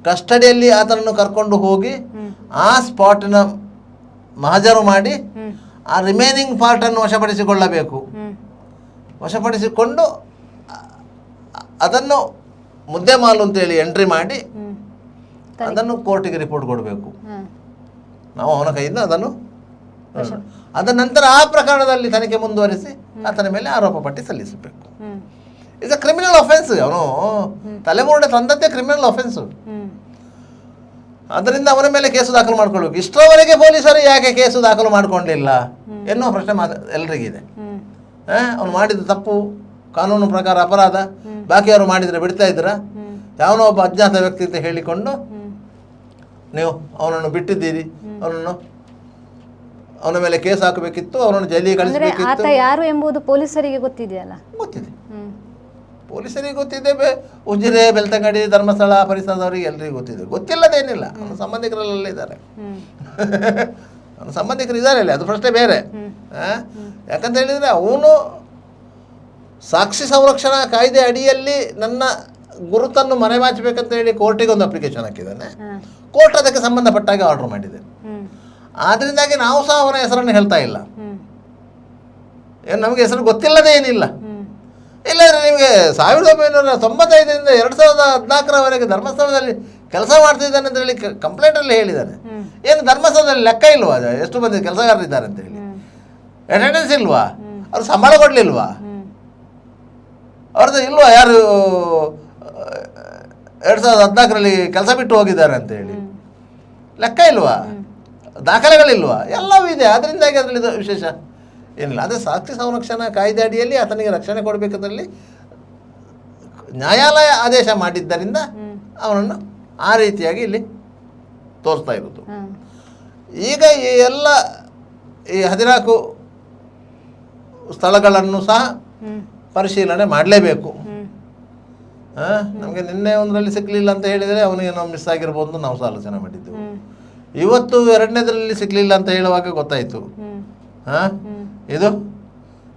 ಕಸ್ಟಡಿಯಲ್ಲಿ ಆತನನ್ನು ಕರ್ಕೊಂಡು ಹೋಗಿ ಆ ಸ್ಪಾಟಿನ ಹಾಜರು ಮಾಡಿ ಆ ರಿಮೈನಿಂಗ್ ಪಾರ್ಟನ್ನು ವಶಪಡಿಸಿಕೊಳ್ಳಬೇಕು. ವಶಪಡಿಸಿಕೊಂಡು ಅದನ್ನು ಮುದ್ದೆ ಮಾಲು ಅಂತೇಳಿ ಎಂಟ್ರಿ ಮಾಡಿ ಅದನ್ನು ಕೋರ್ಟಿಗೆ ರಿಪೋರ್ಟ್ ಕೊಡಬೇಕು. ನಾವು ಅವನ ಕೈಯಿಂದ ಅದನ್ನು ಅದ ನಂತರ ಆ ಪ್ರಕರಣದಲ್ಲಿ ತನಿಖೆ ಮುಂದುವರಿಸಿ ಆತನ ಮೇಲೆ ಆರೋಪ ಪಟ್ಟಿ ಸಲ್ಲಿಸಬೇಕು. Is a criminal offence. ಅವನು ತಲೆಮುರುಡೆ ತಂದದ್ದೇ ಕ್ರಿಮಿನಲ್ ಅಫೆನ್ಸು. ಅದರಿಂದ ಅವನ ಮೇಲೆ ಕೇಸು ದಾಖಲು ಮಾಡ್ಕೊಳ್ಬೇಕು. ಇಷ್ಟರವರೆಗೆ ಪೊಲೀಸರು ಯಾಕೆ ಕೇಸು ದಾಖಲು ಮಾಡಿಕೊಂಡಿಲ್ಲ ಎನ್ನುವ ಪ್ರಶ್ನೆ ಎಲ್ರಿಗಿದೆ. ಅವನು ಮಾಡಿದ ತಪ್ಪು, ಕಾನೂನು ಪ್ರಕಾರ ಅಪರಾಧ, ಬಾಕಿಯವರು ಮಾಡಿದರೆ ಬಿಡ್ತಾ ಇದ್ದೀರಾ? ಯಾವನೋ ಒಬ್ಬ ಅಜ್ಞಾತ ವ್ಯಕ್ತಿ ಅಂತ ಹೇಳಿಕೊಂಡು ನೀವು ಅವನನ್ನು ಬಿಟ್ಟಿದ್ದೀರಿ. ಅವನ ಮೇಲೆ ಕೇಸ್ ಹಾಕಬೇಕಿತ್ತು, ಅವನನ್ನು ಜೈಲಿಗೆ ಕಳಿಸಬೇಕಿತ್ತು. ಯಾರು ಎಂಬುದು ಪೊಲೀಸರಿಗೆ ಗೊತ್ತಿದೆಯಲ್ಲ? ಗೊತ್ತಿದೆ, ಪೊಲೀಸರಿಗೆ ಗೊತ್ತಿದೆ. ಉಜಿರೆ, ಬೆಳ್ತಂಗಡಿ, ಧರ್ಮಸ್ಥಳ ಪರಿಸರದವರಿಗೆ ಎಲ್ಲರಿಗೂ ಗೊತ್ತಿದೆ. ಗೊತ್ತಿಲ್ಲದೇನಿಲ್ಲ, ಅವನ ಸಂಬಂಧಿಕರಲ್ಲೆಲ್ಲ ಇದ್ದಾರೆ. ಅವನ ಸಂಬಂಧಿಕರು ಇದ್ದಾರೆ ಅಲ್ಲಿ, ಅದು ಪ್ರಶ್ನೆ ಬೇರೆ. ಯಾಕಂತ ಹೇಳಿದರೆ ಅವನು ಸಾಕ್ಷಿ ಸಂರಕ್ಷಣಾ ಕಾಯ್ದೆ ಅಡಿಯಲ್ಲಿ ನನ್ನ ಗುರುತನ್ನು ಮರೆಮಾಚಬೇಕಂತ ಹೇಳಿ ಕೋರ್ಟಿಗೆ ಒಂದು ಅಪ್ಲಿಕೇಶನ್ ಹಾಕಿದ್ದಾನೆ. ಕೋರ್ಟ್ ಅದಕ್ಕೆ ಸಂಬಂಧಪಟ್ಟಾಗೆ ಆರ್ಡರ್ ಮಾಡಿದೆ. ಆದ್ದರಿಂದಾಗಿ ನಾವು ಸಹ ಅವನ ಹೆಸರನ್ನು ಹೇಳ್ತಾ ಇಲ್ಲ. ಏನು ನಮಗೆ ಹೆಸರು ಗೊತ್ತಿಲ್ಲದೇ ಏನಿಲ್ಲ. ಇಲ್ಲಾಂದರೆ ನಿಮಗೆ 1995ರಿಂದ 2014ರವರೆಗೆ ಧರ್ಮಸ್ಥಳದಲ್ಲಿ ಕೆಲಸ ಮಾಡ್ತಿದ್ದಾನೆ ಅಂತ ಹೇಳಿ ಕಂಪ್ಲೇಂಟಲ್ಲಿ ಹೇಳಿದ್ದಾನೆ. ಏನು ಧರ್ಮಸ್ಥಳದಲ್ಲಿ ಲೆಕ್ಕ ಇಲ್ವಾ ಎಷ್ಟು ಮಂದಿ ಕೆಲಸಗಾರರಿದ್ದಾರೆ ಅಂತ ಹೇಳಿ? ಅಟೆಂಡೆನ್ಸ್ ಇಲ್ವಾ? ಅವ್ರು ಸಂಬಳ ಕೊಡಲಿಲ್ವಾ? ಅವ್ರದ್ದು ಇಲ್ವಾ ಯಾರು 2014ರಲ್ಲಿ ಕೆಲಸ ಬಿಟ್ಟು ಹೋಗಿದ್ದಾರೆ ಅಂತ ಹೇಳಿ ಲೆಕ್ಕ ಇಲ್ವಾ? ದಾಖಲೆಗಳಿಲ್ವಾ? ಎಲ್ಲವೂ ಇದೆ. ಅದರಿಂದಾಗಿ ಅದರಲ್ಲಿ ವಿಶೇಷ ಏನಿಲ್ಲ. ಅದೇ ಸಾಕ್ಷಿ ಸಂರಕ್ಷಣಾ ಕಾಯ್ದೆ ಅಡಿಯಲ್ಲಿ ಆತನಿಗೆ ರಕ್ಷಣೆ ಕೊಡಬೇಕಂದ್ರಲ್ಲಿ ನ್ಯಾಯಾಲಯ ಆದೇಶ ಮಾಡಿದ್ದರಿಂದ ಅವನನ್ನು ಆ ರೀತಿಯಾಗಿ ಇಲ್ಲಿ ತೋರಿಸ್ತಾ ಇರೋದು. ಈಗ ಈ ಎಲ್ಲ ಈ 14 ಸ್ಥಳಗಳನ್ನು ಸಹ ಪರಿಶೀಲನೆ ಮಾಡಲೇಬೇಕು. ನಮಗೆ ನಿನ್ನೆ ಒಂದರಲ್ಲಿ ಸಿಕ್ಕಲಿಲ್ಲ ಅಂತ ಹೇಳಿದರೆ ಅವನಿಗೆ ನಾವು ಮಿಸ್ ಆಗಿರ್ಬೋದು ನಾವು ಸಹ ಆಲೋಚನೆ ಮಾಡಿದ್ದೆವು. ಇವತ್ತು 2ನೇದರಲ್ಲಿ ಸಿಕ್ಕಲಿಲ್ಲ ಅಂತ ಹೇಳುವಾಗ ಗೊತ್ತಾಯಿತು ಇದು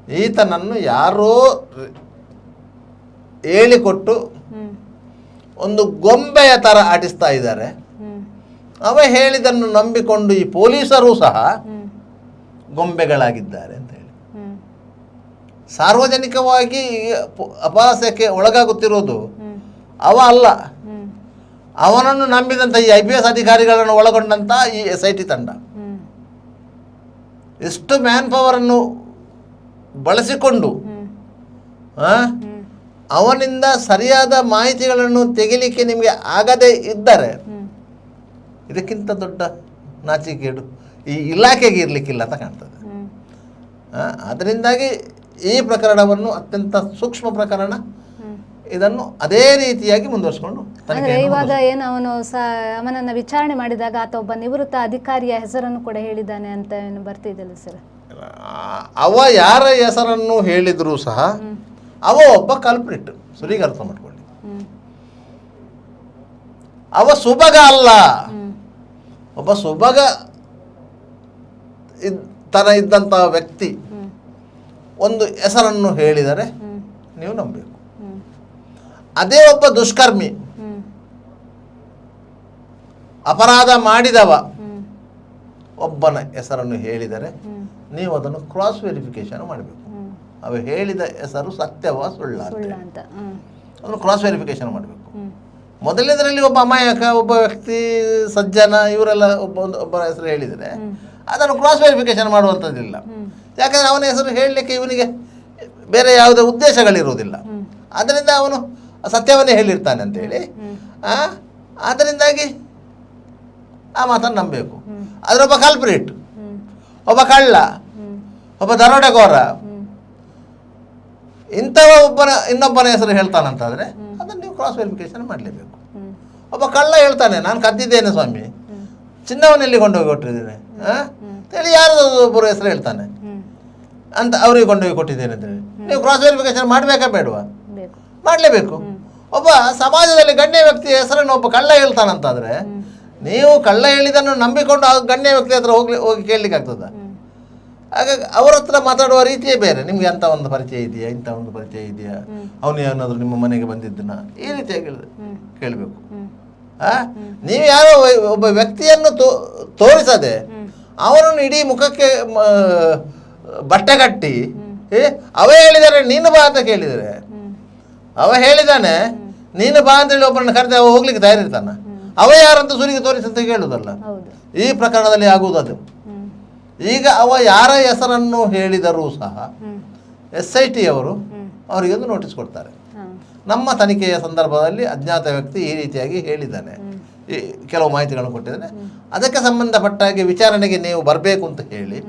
ಈತನನ್ನು ಯಾರೋ ಹೇಳಿಕೊಟ್ಟು ಒಂದು ಗೊಂಬೆಯ ಥರ ಆಟಿಸ್ತಾ ಇದ್ದಾರೆ. ಅವ ಹೇಳಿದನ್ನು ನಂಬಿಕೊಂಡು ಈ ಪೊಲೀಸರು ಸಹ ಗೊಂಬೆಗಳಾಗಿದ್ದಾರೆ ಅಂತ ಹೇಳಿ ಸಾರ್ವಜನಿಕವಾಗಿ ಅಪಹಾಸ್ಯಕ್ಕೆ ಒಳಗಾಗುತ್ತಿರೋದು ಅವ ಅಲ್ಲ, ಅವನನ್ನು ನಂಬಿದಂಥ ಈ IPS ಅಧಿಕಾರಿಗಳನ್ನು ಒಳಗೊಂಡಂಥ ಈ SIT ತಂಡ ಎಷ್ಟು ಮ್ಯಾನ್ ಪವರನ್ನು ಬಳಸಿಕೊಂಡು ಅವನಿಂದ ಸರಿಯಾದ ಮಾಹಿತಿಗಳನ್ನು ತೆಗಿಲಿಕ್ಕೆ ನಿಮಗೆ ಆಗದೇ ಇದ್ದರೆ ಇದಕ್ಕಿಂತ ದೊಡ್ಡ ನಾಚಿಕೆಗೇಡು ಈ ಇಲಾಖೆಗೆ ಇರಲಿಕ್ಕಿಲ್ಲ ಅಂತ ಕಾಣ್ತದೆ. ಅದರಿಂದಾಗಿ ಈ ಪ್ರಕರಣವನ್ನು ಅತ್ಯಂತ ಸೂಕ್ಷ್ಮ ಪ್ರಕರಣ, ಇದನ್ನು ಅದೇ ರೀತಿಯಾಗಿ ಮುಂದುವರಿಸಿಕೊಂಡು ಇವಾಗ ಏನು ಅವನನ್ನ ವಿಚಾರಣೆ ಮಾಡಿದಾಗ ಆತ ಒಬ್ಬ ನಿವೃತ್ತ ಅಧಿಕಾರಿಯ ಹೆಸರನ್ನು ಕೂಡ ಹೇಳಿದ್ದಾನೆ ಅಂತ ಏನು ಬರ್ತಿದ್ದಲ್ಲ ಸರ್? ಅವ ಯಾರ ಹೆಸರನ್ನು ಹೇಳಿದ್ರು ಸಹ ಅವ ಒಬ್ಬ ಕಲ್ಪ್ರಿಟ್, ಸುರಿಗೆ ಅರ್ಥ ಮಾಡ್ಕೊಳ್ಳಿ. ಅವ ಸುಬಗ ಅಲ್ಲ, ಒಬ್ಬ ಸುಬಗ ತರ ಇದ್ದಂತಹ ವ್ಯಕ್ತಿ ಒಂದು ಹೆಸರನ್ನು ಹೇಳಿದರೆ ನೀವು ನಂಬಬೇಕು. ಅದೇ ಒಬ್ಬ ದುಷ್ಕರ್ಮಿ, ಅಪರಾಧ ಮಾಡಿದವ ಒಬ್ಬನ ಹೆಸರನ್ನು ಹೇಳಿದರೆ ನೀವು ಅದನ್ನು ಕ್ರಾಸ್ ವೆರಿಫಿಕೇಶನ್ ಮಾಡಬೇಕು. ಅವ ಹೇಳಿದ ಹೆಸರು ಸತ್ಯವ ಸುಳ್ಳ ಅಂತ ಅದನ್ನು ಕ್ರಾಸ್ ವೆರಿಫಿಕೇಶನ್ ಮಾಡಬೇಕು. ಮೊದಲನೇದರಲ್ಲಿ ಒಬ್ಬ ಅಮಾಯಕ, ಒಬ್ಬ ವ್ಯಕ್ತಿ ಸಜ್ಜನ, ಇವರೆಲ್ಲ ಒಬ್ಬರ ಹೆಸರು ಹೇಳಿದರೆ ಅದನ್ನು ಕ್ರಾಸ್ ವೆರಿಫಿಕೇಶನ್ ಮಾಡುವಂಥದ್ದಿಲ್ಲ. ಯಾಕಂದರೆ ಅವನ ಹೆಸರು ಹೇಳಲಿಕ್ಕೆ ಇವನಿಗೆ ಬೇರೆ ಯಾವುದೇ ಉದ್ದೇಶಗಳಿರುವುದಿಲ್ಲ. ಆದ್ದರಿಂದ ಅವನು ಸತ್ಯವನ್ನೇ ಹೇಳಿರ್ತಾನೆ ಅಂತೇಳಿ ಅದರಿಂದಾಗಿ ಆ ಮಾತನ್ನು ನಂಬಬೇಕು. ಅದರೊಬ್ಬ ಕಲ್ಪ್ರಿಟ್, ಒಬ್ಬ ಕಳ್ಳ, ಒಬ್ಬ ದರೋಡೆಗೋರ, ಇಂಥವ ಇನ್ನೊಬ್ಬನ ಹೆಸರು ಹೇಳ್ತಾನಂತಾದರೆ ಅದನ್ನು ನೀವು ಕ್ರಾಸ್ ವೆರಿಫಿಕೇಶನ್ ಮಾಡಲೇಬೇಕು. ಒಬ್ಬ ಕಳ್ಳ ಹೇಳ್ತಾನೆ, ನಾನು ಕದ್ದಿದ್ದೇನೆ ಸ್ವಾಮಿ, ಚಿನ್ನವನ್ನೆಲ್ಲಿ ಕೊಂಡೋಗಿ ಕೊಟ್ಟಿದ್ದೇನೆ ಅಂತೇಳಿ ಯಾರು ಒಬ್ಬರು ಹೆಸರು ಹೇಳ್ತಾನೆ ಅಂತ ಅವ್ರಿಗೆ ಕೊಂಡೋಗಿ ಕೊಟ್ಟಿದ್ದೇನೆ ಅಂತೇಳಿ ನೀವು ಕ್ರಾಸ್ ವೆರಿಫಿಕೇಶನ್ ಮಾಡಬೇಕಾ ಬೇಡವಾ? ಮಾಡಲೇಬೇಕು. ಒಬ್ಬ ಸಮಾಜದಲ್ಲಿ ಗಣ್ಯ ವ್ಯಕ್ತಿಯ ಹೆಸರನ್ನು ಒಬ್ಬ ಕಳ್ಳ ಹೇಳ್ತಾನಂತಾದರೆ ನೀವು ಕಳ್ಳ ಹೇಳಿದನ್ನು ನಂಬಿಕೊಂಡು ಆ ಗಣ್ಯ ವ್ಯಕ್ತಿ ಹತ್ರ ಹೋಗಿ ಕೇಳಲಿಕ್ಕೆ ಆಗ್ತದ? ಹಾಗಾಗಿ ಅವ್ರ ಹತ್ರ ಮಾತಾಡುವ ರೀತಿಯೇ ಬೇರೆ. ನಿಮ್ಗೆ ಅಂಥ ಒಂದು ಪರಿಚಯ ಇದೆಯಾ, ಇಂಥ ಒಂದು ಪರಿಚಯ ಇದೆಯಾ, ಅವನು ಏನಾದರೂ ನಿಮ್ಮ ಮನೆಗೆ ಬಂದಿದ್ದನ, ಈ ರೀತಿಯಾಗಿ ಕೇಳಬೇಕು. ನೀವು ಯಾರೋ ಒಬ್ಬ ವ್ಯಕ್ತಿಯನ್ನು ತೋರಿಸದೆ ಅವನನ್ನು ಇಡೀ ಮುಖಕ್ಕೆ ಬಟ್ಟೆ ಕಟ್ಟಿ ಅವ ಹೇಳಿದರೆ ನೀನು ಬಾ ಅಂತ ಕೇಳಿದರೆ, ಅವ ಹೇಳಿದಾನೆ ನೀನು ಬಾ ಅಂತೇಳಿ ಒಬ್ಬರನ್ನ ಕರೆದು ಅವ ಹೋಗ್ಲಿಕ್ಕೆ ತಯಾರಿರ್ತಾನ, ಅವ ಯಾರಂತ ಸುರಿಗೆ ತೋರಿಸಂತ ಕೇಳುವುದಲ್ಲ. ಈ ಪ್ರಕರಣದಲ್ಲಿ ಆಗುವುದು. ಈಗ ಅವ ಯಾರ ಹೆಸರನ್ನು ಹೇಳಿದರೂ ಸಹ SIT ಅವರು ಅವರಿಗೊಂದು ನೋಟಿಸ್ ಕೊಡ್ತಾರೆ. ನಮ್ಮ ತನಿಖೆಯ ಸಂದರ್ಭದಲ್ಲಿ ಅಜ್ಞಾತ ವ್ಯಕ್ತಿ ಈ ರೀತಿಯಾಗಿ ಹೇಳಿದ್ದಾನೆ, ಈ ಕೆಲವು ಮಾಹಿತಿಗಳನ್ನು ಕೊಟ್ಟಿದ್ದಾನೆ, ಅದಕ್ಕೆ ಸಂಬಂಧಪಟ್ಟಾಗಿ ವಿಚಾರಣೆಗೆ ನೀವು ಬರಬೇಕು ಅಂತ ಹೇಳಿ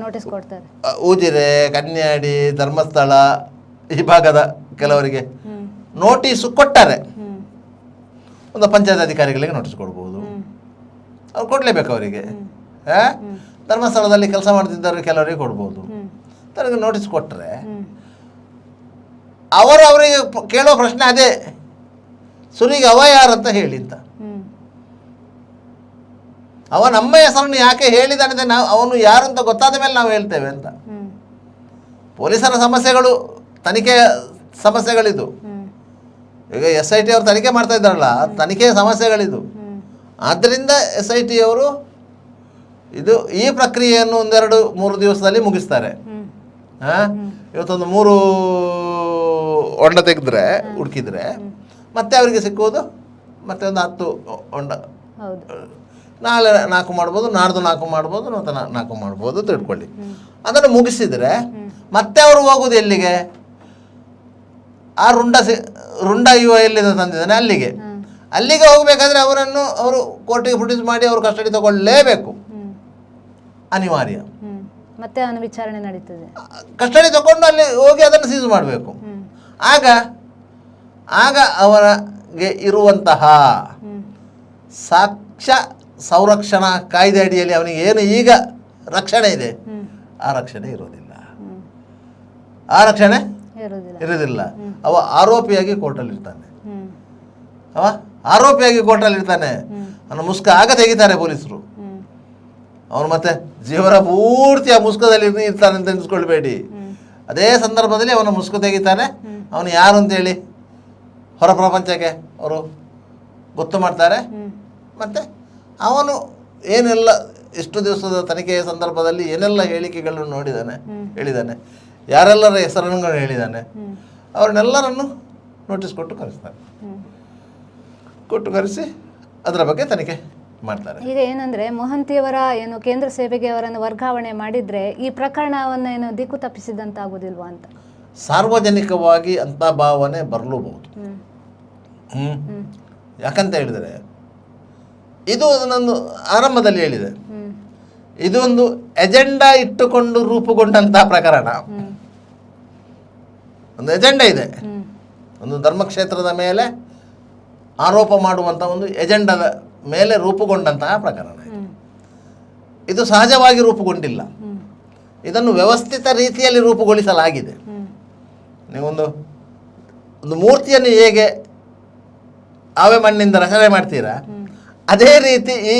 ನೋಟಿಸ್ ಕೊಡ್ತಾರೆ. ಉಜಿರೆ, ಕನ್ಯಾಡಿ, ಧರ್ಮಸ್ಥಳ ಈ ಭಾಗದ ಕೆಲವರಿಗೆ ನೋಟಿಸ್ ಕೊಟ್ಟರೆ ಒಂದು ಪಂಚಾಯತ್ ಅಧಿಕಾರಿಗಳಿಗೆ ನೋಟಿಸ್ ಕೊಡ್ಬೋದು, ಅವ್ರು ಕೊಡಲೇಬೇಕು ಅವರಿಗೆ. ಧರ್ಮಸ್ಥಳದಲ್ಲಿ ಕೆಲಸ ಮಾಡ್ತಿದ್ದವ್ರಿಗೆ ಕೆಲವರಿಗೆ ಕೊಡ್ಬೋದು. ಅವರಿಗೆ ನೋಟಿಸ್ ಕೊಟ್ಟರೆ ಅವರಿಗೆ ಕೇಳೋ ಪ್ರಶ್ನೆ ಅದೇ, ಸುರಿಗೆ ಅವ ಯಾರಂತ ಹೇಳಿ ಅಂತ. ಅವ ನಮ್ಮ ಹೆಸರನ್ನು ಯಾಕೆ ಹೇಳಿದಾನೆ, ನಾವು ಅವನು ಯಾರು ಅಂತ ಗೊತ್ತಾದ ಮೇಲೆ ನಾವು ಹೇಳ್ತೇವೆ ಅಂತ. ಪೊಲೀಸರ ಸಮಸ್ಯೆಗಳು, ತನಿಖೆಯ ಸಮಸ್ಯೆಗಳಿದು. ಈಗ SIT ಅವರು ತನಿಖೆ ಮಾಡ್ತಾ ಇದ್ದಾರಲ್ಲ, ತನಿಖೆಯ ಸಮಸ್ಯೆಗಳಿದು. ಆದ್ದರಿಂದ SIT ಅವರು ಇದು ಈ ಪ್ರಕ್ರಿಯೆಯನ್ನು 1-2-3 ದಿವಸದಲ್ಲಿ ಮುಗಿಸ್ತಾರೆ. ಇವತ್ತೊಂದು 3 ಹೊಂಡ ತೆಗೆದ್ರೆ ಹುಡುಕಿದ್ರೆ ಮತ್ತೆ ಅವರಿಗೆ ಸಿಕ್ಕುವುದು ಮತ್ತೆ ಒಂದು 10 ಹೊಂಡ. ನಾಳೆ 4 ಮಾಡ್ಬೋದು, ನಾಡ್ದು 4 ಮಾಡ್ಬೋದು, ಮತ್ತೆ 4 ಮಾಡ್ಬೋದು ತಿಳ್ಕೊಳ್ಳಿ. ಅದನ್ನು ಮುಗಿಸಿದರೆ ಮತ್ತೆ ಅವರು ಹೋಗುವುದು ಎಲ್ಲಿಗೆ? ಆ ರುಂಡ ಇವ ಎಲ್ಲಿಂದ ತಂದಿದ್ದಾನೆ ಅಲ್ಲಿಗೆ ಹೋಗಬೇಕಾದ್ರೆ ಅವರನ್ನು ಅವರು ಕೋರ್ಟಿಗೆ ಪ್ರೊಡ್ಯೂಸ್ ಮಾಡಿ ಅವರು ಕಸ್ಟಡಿ ತಗೊಳ್ಳಲೇಬೇಕು, ಅನಿವಾರ್ಯ. ಮತ್ತೆ ಅವನ ವಿಚಾರಣೆ ನಡೀತದೆ. ಕಸ್ಟಡಿ ತಗೊಂಡು ಅಲ್ಲಿ ಹೋಗಿ ಅದನ್ನು ಸೀಸ್ ಮಾಡಬೇಕು. ಆಗ ಅವರಿಗೆ ಇರುವಂತಹ ಸಾಕ್ಷ್ಯ ಸಂರಕ್ಷಣಾ ಕಾಯ್ದೆ ಅಡಿಯಲ್ಲಿ ಅವನಿಗೆ ಏನು ಈಗ ರಕ್ಷಣೆ ಇದೆ ಆ ರಕ್ಷಣೆ ಇರೋದಿಲ್ಲ. ಅವ ಆರೋಪಿಯಾಗಿ ಕೋರ್ಟಲ್ಲಿರ್ತಾನೆ. ಅವನ ಮುಸ್ಕ ಆಗ ತೆಗಿತಾರೆ ಪೊಲೀಸರು. ಅವನು ಮತ್ತೆ ಜೀವನ ಪೂರ್ತಿ ಆ ಮುಸ್ಕದಲ್ಲಿ ಇರ್ತಾನೆ ಅಂತ ನೆನೆಸ್ಕೊಳ್ಬೇಡಿ. ಅದೇ ಸಂದರ್ಭದಲ್ಲಿ ಅವನು ಮುಸುಕು ತೆಗಿತಾನೆ. ಅವನು ಯಾರು ಅಂತೇಳಿ ಹೊರ ಪ್ರಪಂಚಕ್ಕೆ ಅವರು ಗೊತ್ತು ಮಾಡ್ತಾರೆ. ಮತ್ತು ಅವನು ಏನೆಲ್ಲ ಇಷ್ಟು ದಿವಸದ ತನಿಖೆಯ ಸಂದರ್ಭದಲ್ಲಿ ಏನೆಲ್ಲ ಹೇಳಿಕೆಗಳನ್ನು ಹೇಳಿದ್ದಾನೆ, ಯಾರೆಲ್ಲರ ಹೆಸರನ್ನು ಹೇಳಿದ್ದಾನೆ, ಅವ್ರನ್ನೆಲ್ಲರನ್ನು ನೋಟಿಸ್ ಕೊಟ್ಟು ಕರೆಸಿ ಅದರ ಬಗ್ಗೆ ತನಿಖೆ ಮಾಡ್ತಾರೆ. ಈಗ ಏನಂದ್ರೆ ಮೊಹಂತಿಯವರ ಏನು ಕೇಂದ್ರ ಸೇವೆಗೆ ಅವರನ್ನು ವರ್ಗಾವಣೆ ಮಾಡಿದ್ರೆ ಈ ಪ್ರಕರಣವನ್ನು ಏನು ದಿಕ್ಕು ತಪ್ಪಿಸಿದಂತಾಗುವುದಿಲ್ವಾ ಅಂತ ಸಾರ್ವಜನಿಕವಾಗಿ ಅಂತ ಭಾವನೆ ಬರಲೂಬಹುದು. ಯಾಕಂತ ಹೇಳಿದರೆ ಇದು ನಾನು ಆರಂಭದಲ್ಲಿ ಹೇಳಿದೆ, ಇದು ಒಂದು ಎಜೆಂಡಾ ಇಟ್ಟುಕೊಂಡು ರೂಪುಗೊಂಡಂತಹ ಪ್ರಕರಣ. ಒಂದು ಎಜೆಂಡಾ ಇದೆ, ಒಂದು ಧರ್ಮಕ್ಷೇತ್ರದ ಮೇಲೆ ಆರೋಪ ಮಾಡುವಂಥ ಒಂದು ಎಜೆಂಡಾದ ಮೇಲೆ ರೂಪುಗೊಂಡಂತಹ ಪ್ರಕರಣ. ಇದು ಸಹಜವಾಗಿ ರೂಪುಗೊಂಡಿಲ್ಲ, ಇದನ್ನು ವ್ಯವಸ್ಥಿತ ರೀತಿಯಲ್ಲಿ ರೂಪುಗೊಳಿಸಲಾಗಿದೆ. ನೀವೊಂದು ಮೂರ್ತಿಯನ್ನು ಹೇಗೆ ಆವೆ ಮಣ್ಣಿಂದ ರಚನೆ ಮಾಡ್ತೀರಾ, ಅದೇ ರೀತಿ ಈ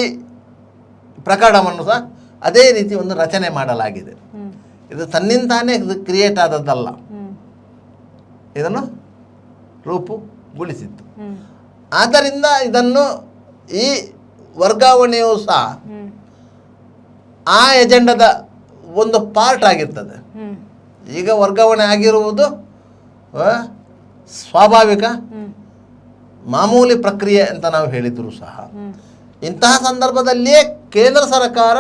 ಪ್ರಕರಣವನ್ನು ಸಹ ಅದೇ ರೀತಿ ಒಂದು ರಚನೆ ಮಾಡಲಾಗಿದೆ. ಇದು ತನ್ನಿಂದಾನೇ ಇದು ಕ್ರಿಯೇಟ್ ಆದದ್ದಲ್ಲ, ಇದನ್ನು ರೂಪುಗೊಳಿಸಿತ್ತು. ಆದ್ದರಿಂದ ಇದನ್ನು ಈ ವರ್ಗಾವಣೆಯೂ ಸಹ ಆ ಎಜೆಂಡದ ಒಂದು ಪಾರ್ಟ್ ಆಗಿರ್ತದೆ. ಈಗ ವರ್ಗಾವಣೆ ಆಗಿರುವುದು ಸ್ವಾಭಾವಿಕ ಮಾಮೂಲಿ ಪ್ರಕ್ರಿಯೆ ಅಂತ ನಾವು ಹೇಳಿದರೂ ಸಹ ಇಂತಹ ಸಂದರ್ಭದಲ್ಲಿಯೇ ಕೇಂದ್ರ ಸರ್ಕಾರ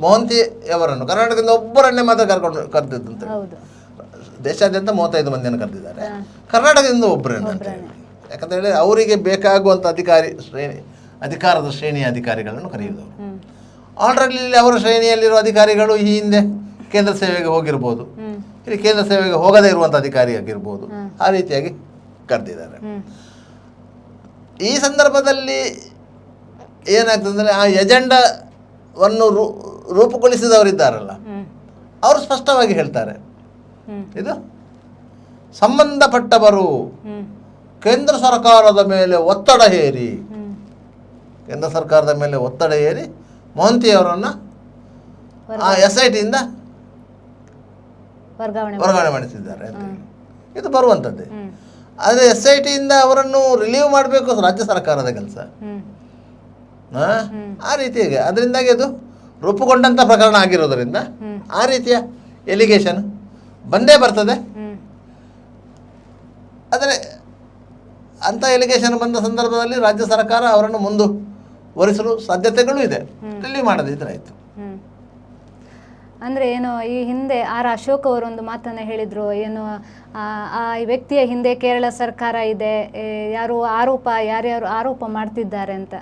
ಮೊಹಂತಿಯವರನ್ನು ಕರ್ನಾಟಕದಿಂದ ಒಬ್ಬರನ್ನೇ ಮಾತ್ರ ಕರೆದಿದ್ದಂತೆ. ದೇಶಾದ್ಯಂತ 35 ಮಂದಿಯನ್ನು ಕರೆದಿದ್ದಾರೆ, ಕರ್ನಾಟಕದಿಂದ ಒಬ್ಬರನ್ನು ಅಂತ ಹೇಳಿ. ಯಾಕಂತ ಹೇಳಿ ಅವರಿಗೆ ಬೇಕಾಗುವಂಥ ಅಧಿಕಾರದ ಶ್ರೇಣಿಯ ಅಧಿಕಾರಿಗಳನ್ನು ಕರೆಯುವುದವರು. ಆಲ್ರೆಡಿ ಅವರ ಶ್ರೇಣಿಯಲ್ಲಿರುವ ಅಧಿಕಾರಿಗಳು ಈ ಹಿಂದೆ ಕೇಂದ್ರ ಸೇವೆಗೆ ಹೋಗಿರ್ಬೋದು, ಇಲ್ಲಿ ಕೇಂದ್ರ ಸೇವೆಗೆ ಹೋಗದೇ ಇರುವಂಥ ಅಧಿಕಾರಿ ಆಗಿರ್ಬೋದು, ಆ ರೀತಿಯಾಗಿ ಕರೆದಿದ್ದಾರೆ. ಈ ಸಂದರ್ಭದಲ್ಲಿ ಏನಾಗ್ತದೆ ಅಂದರೆ ಆ ಎಜೆಂಡಾವನ್ನು ರೂಪುಗೊಳಿಸಿದವರಿದ್ದಾರಲ್ಲ, ಅವರು ಸ್ಪಷ್ಟವಾಗಿ ಹೇಳ್ತಾರೆ, ಇದು ಸಂಬಂಧಪಟ್ಟವರು ಕೇಂದ್ರ ಸರ್ಕಾರದ ಮೇಲೆ ಒತ್ತಡ ಹೇರಿ ಮೊಹಂತಿಯವರನ್ನು ಆ SITಯಿಂದ ವರ್ಗಾವಣೆ ಮಾಡಿಸಿದ್ದಾರೆ ಅಂತ. ಇದು ಬರುವಂಥದ್ದೇ. ಆದರೆ SITಯಿಂದ ಅವರನ್ನು ರಿಲೀವ್ ಮಾಡಬೇಕು ರಾಜ್ಯ ಸರ್ಕಾರದ ಕೆಲಸ. ಆ ರೀತಿಯಾಗಿ ಅದರಿಂದಾಗಿ ಅದು ರೂಪುಗೊಂಡಂಥ ಪ್ರಕರಣ ಆಗಿರೋದರಿಂದ ಆ ರೀತಿಯ ಎಲಿಗೇಷನ್ ಬಂದೇ ಬರ್ತದೆ. ಆದರೆ ಅಂಥ ಎಲಿಗೇಷನ್ ಬಂದ ಸಂದರ್ಭದಲ್ಲಿ ರಾಜ್ಯ ಸರ್ಕಾರ ಅವರನ್ನು ಮುಂದುವರಿಸಲು ಸಾಧ್ಯತೆಗಳು ಇದೆ. ರಿಲೀವ್ ಮಾಡದಿದ್ರೆ ಆಯಿತು. ಅಂದರೆ ಏನು, ಈ ಹಿಂದೆ ಅಶೋಕ್ ಅವರೊಂದು ಮಾತನ್ನು ಹೇಳಿದರು, ಏನು ಆ ವ್ಯಕ್ತಿಯ ಹಿಂದೆ ಕೇರಳ ಸರ್ಕಾರ ಇದೆ, ಯಾರ್ಯಾರು ಆರೋಪ ಮಾಡ್ತಿದ್ದಾರೆ ಅಂತ.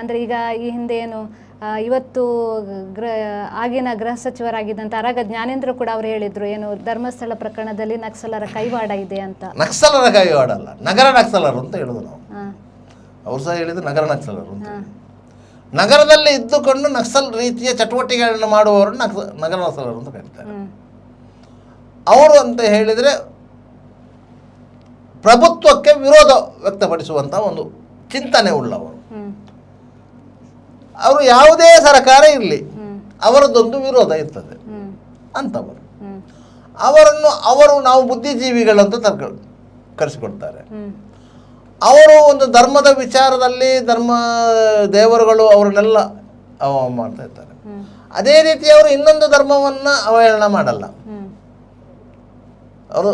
ಅಂದರೆ ಈಗ ಈ ಹಿಂದೆ ಏನು ಇವತ್ತು ಆಗಿನ ಗೃಹ ಸಚಿವರಾಗಿದ್ದಂಥ ಆರಗ ಜ್ಞಾನೇಂದ್ರ ಕೂಡ ಅವರು ಹೇಳಿದರು, ಏನು ಧರ್ಮಸ್ಥಳ ಪ್ರಕರಣದಲ್ಲಿ ನಕ್ಸಲರ ಕೈವಾಡ ಇದೆ ಅಂತ. ನಕ್ಸಲರ ಕೈವಾಡ ಅಲ್ಲ, ನಗರ ನಕ್ಸಲರು ಅಂತ ಹೇಳೋದು ನಾವು. ಅವ್ರು ಸಹ ಹೇಳಿದ್ರು ನಗರ ನಕ್ಸಲರು ಅಂತ. ನಗರದಲ್ಲಿ ಇದ್ದುಕೊಂಡು ನಕ್ಸಲ್ ರೀತಿಯ ಚಟುವಟಿಕೆಗಳನ್ನು ಮಾಡುವವರನ್ನು ನಗರ ನಕ್ಸಲರು ಅಂತ ಕರೀತಾರೆ. ಅವರು ಅಂತ ಹೇಳಿದರೆ ಪ್ರಭುತ್ವಕ್ಕೆ ವಿರೋಧ ವ್ಯಕ್ತಪಡಿಸುವಂಥ ಒಂದು ಚಿಂತನೆ ಉಳ್ಳವರು. ಅವರು ಯಾವುದೇ ಸರ್ಕಾರ ಇರಲಿ ಅವರದ್ದೊಂದು ವಿರೋಧ ಇರ್ತದೆ ಅಂಥವರು. ಅವರು ನಾವು ಬುದ್ಧಿಜೀವಿಗಳಂತ ಕರೆಸಿಕೊಡ್ತಾರೆ. ಅವರು ಒಂದು ಧರ್ಮದ ವಿಚಾರದಲ್ಲಿ ದೇವರುಗಳು ಅವರನ್ನೆಲ್ಲ ಮಾಡ್ತಾ ಇರ್ತಾರೆ. ಅದೇ ರೀತಿ ಅವರು ಇನ್ನೊಂದು ಧರ್ಮವನ್ನು ಅವಹೇಳನ ಮಾಡಲ್ಲ. ಅವರು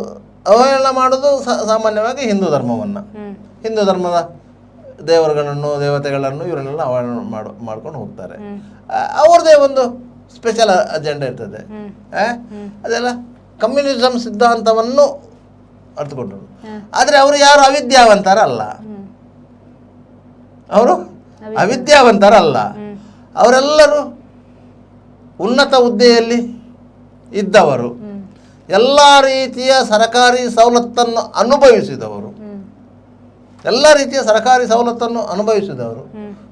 ಅವಹೇಳನ ಮಾಡೋದು ಸಾಮಾನ್ಯವಾಗಿ ಹಿಂದೂ ಧರ್ಮವನ್ನು, ಹಿಂದೂ ಧರ್ಮದ ದೇವರುಗಳನ್ನು ದೇವತೆಗಳನ್ನು ಇವರನ್ನೆಲ್ಲ ಅವಹೇಳನ ಮಾಡ್ಕೊಂಡು ಹೋಗ್ತಾರೆ. ಅವ್ರದ್ದೇ ಒಂದು ಸ್ಪೆಷಲ್ ಅಜೆಂಡಾ ಇರ್ತದೆ. ಅದೆಲ್ಲ ಕಮ್ಯುನಿಸಮ್ ಸಿದ್ಧಾಂತವನ್ನು ಅರ್ಥಕೊಂಡರು. ಆದರೆ ಅವರು ಯಾರು ಅವಿದ್ಯಾವಂತರಲ್ಲ, ಅವರೆಲ್ಲರೂ ಉನ್ನತ ಹುದ್ದೆಯಲ್ಲಿ ಇದ್ದವರು, ಎಲ್ಲ ರೀತಿಯ ಸರ್ಕಾರಿ ಸವಲತ್ತನ್ನು ಅನುಭವಿಸಿದವರು,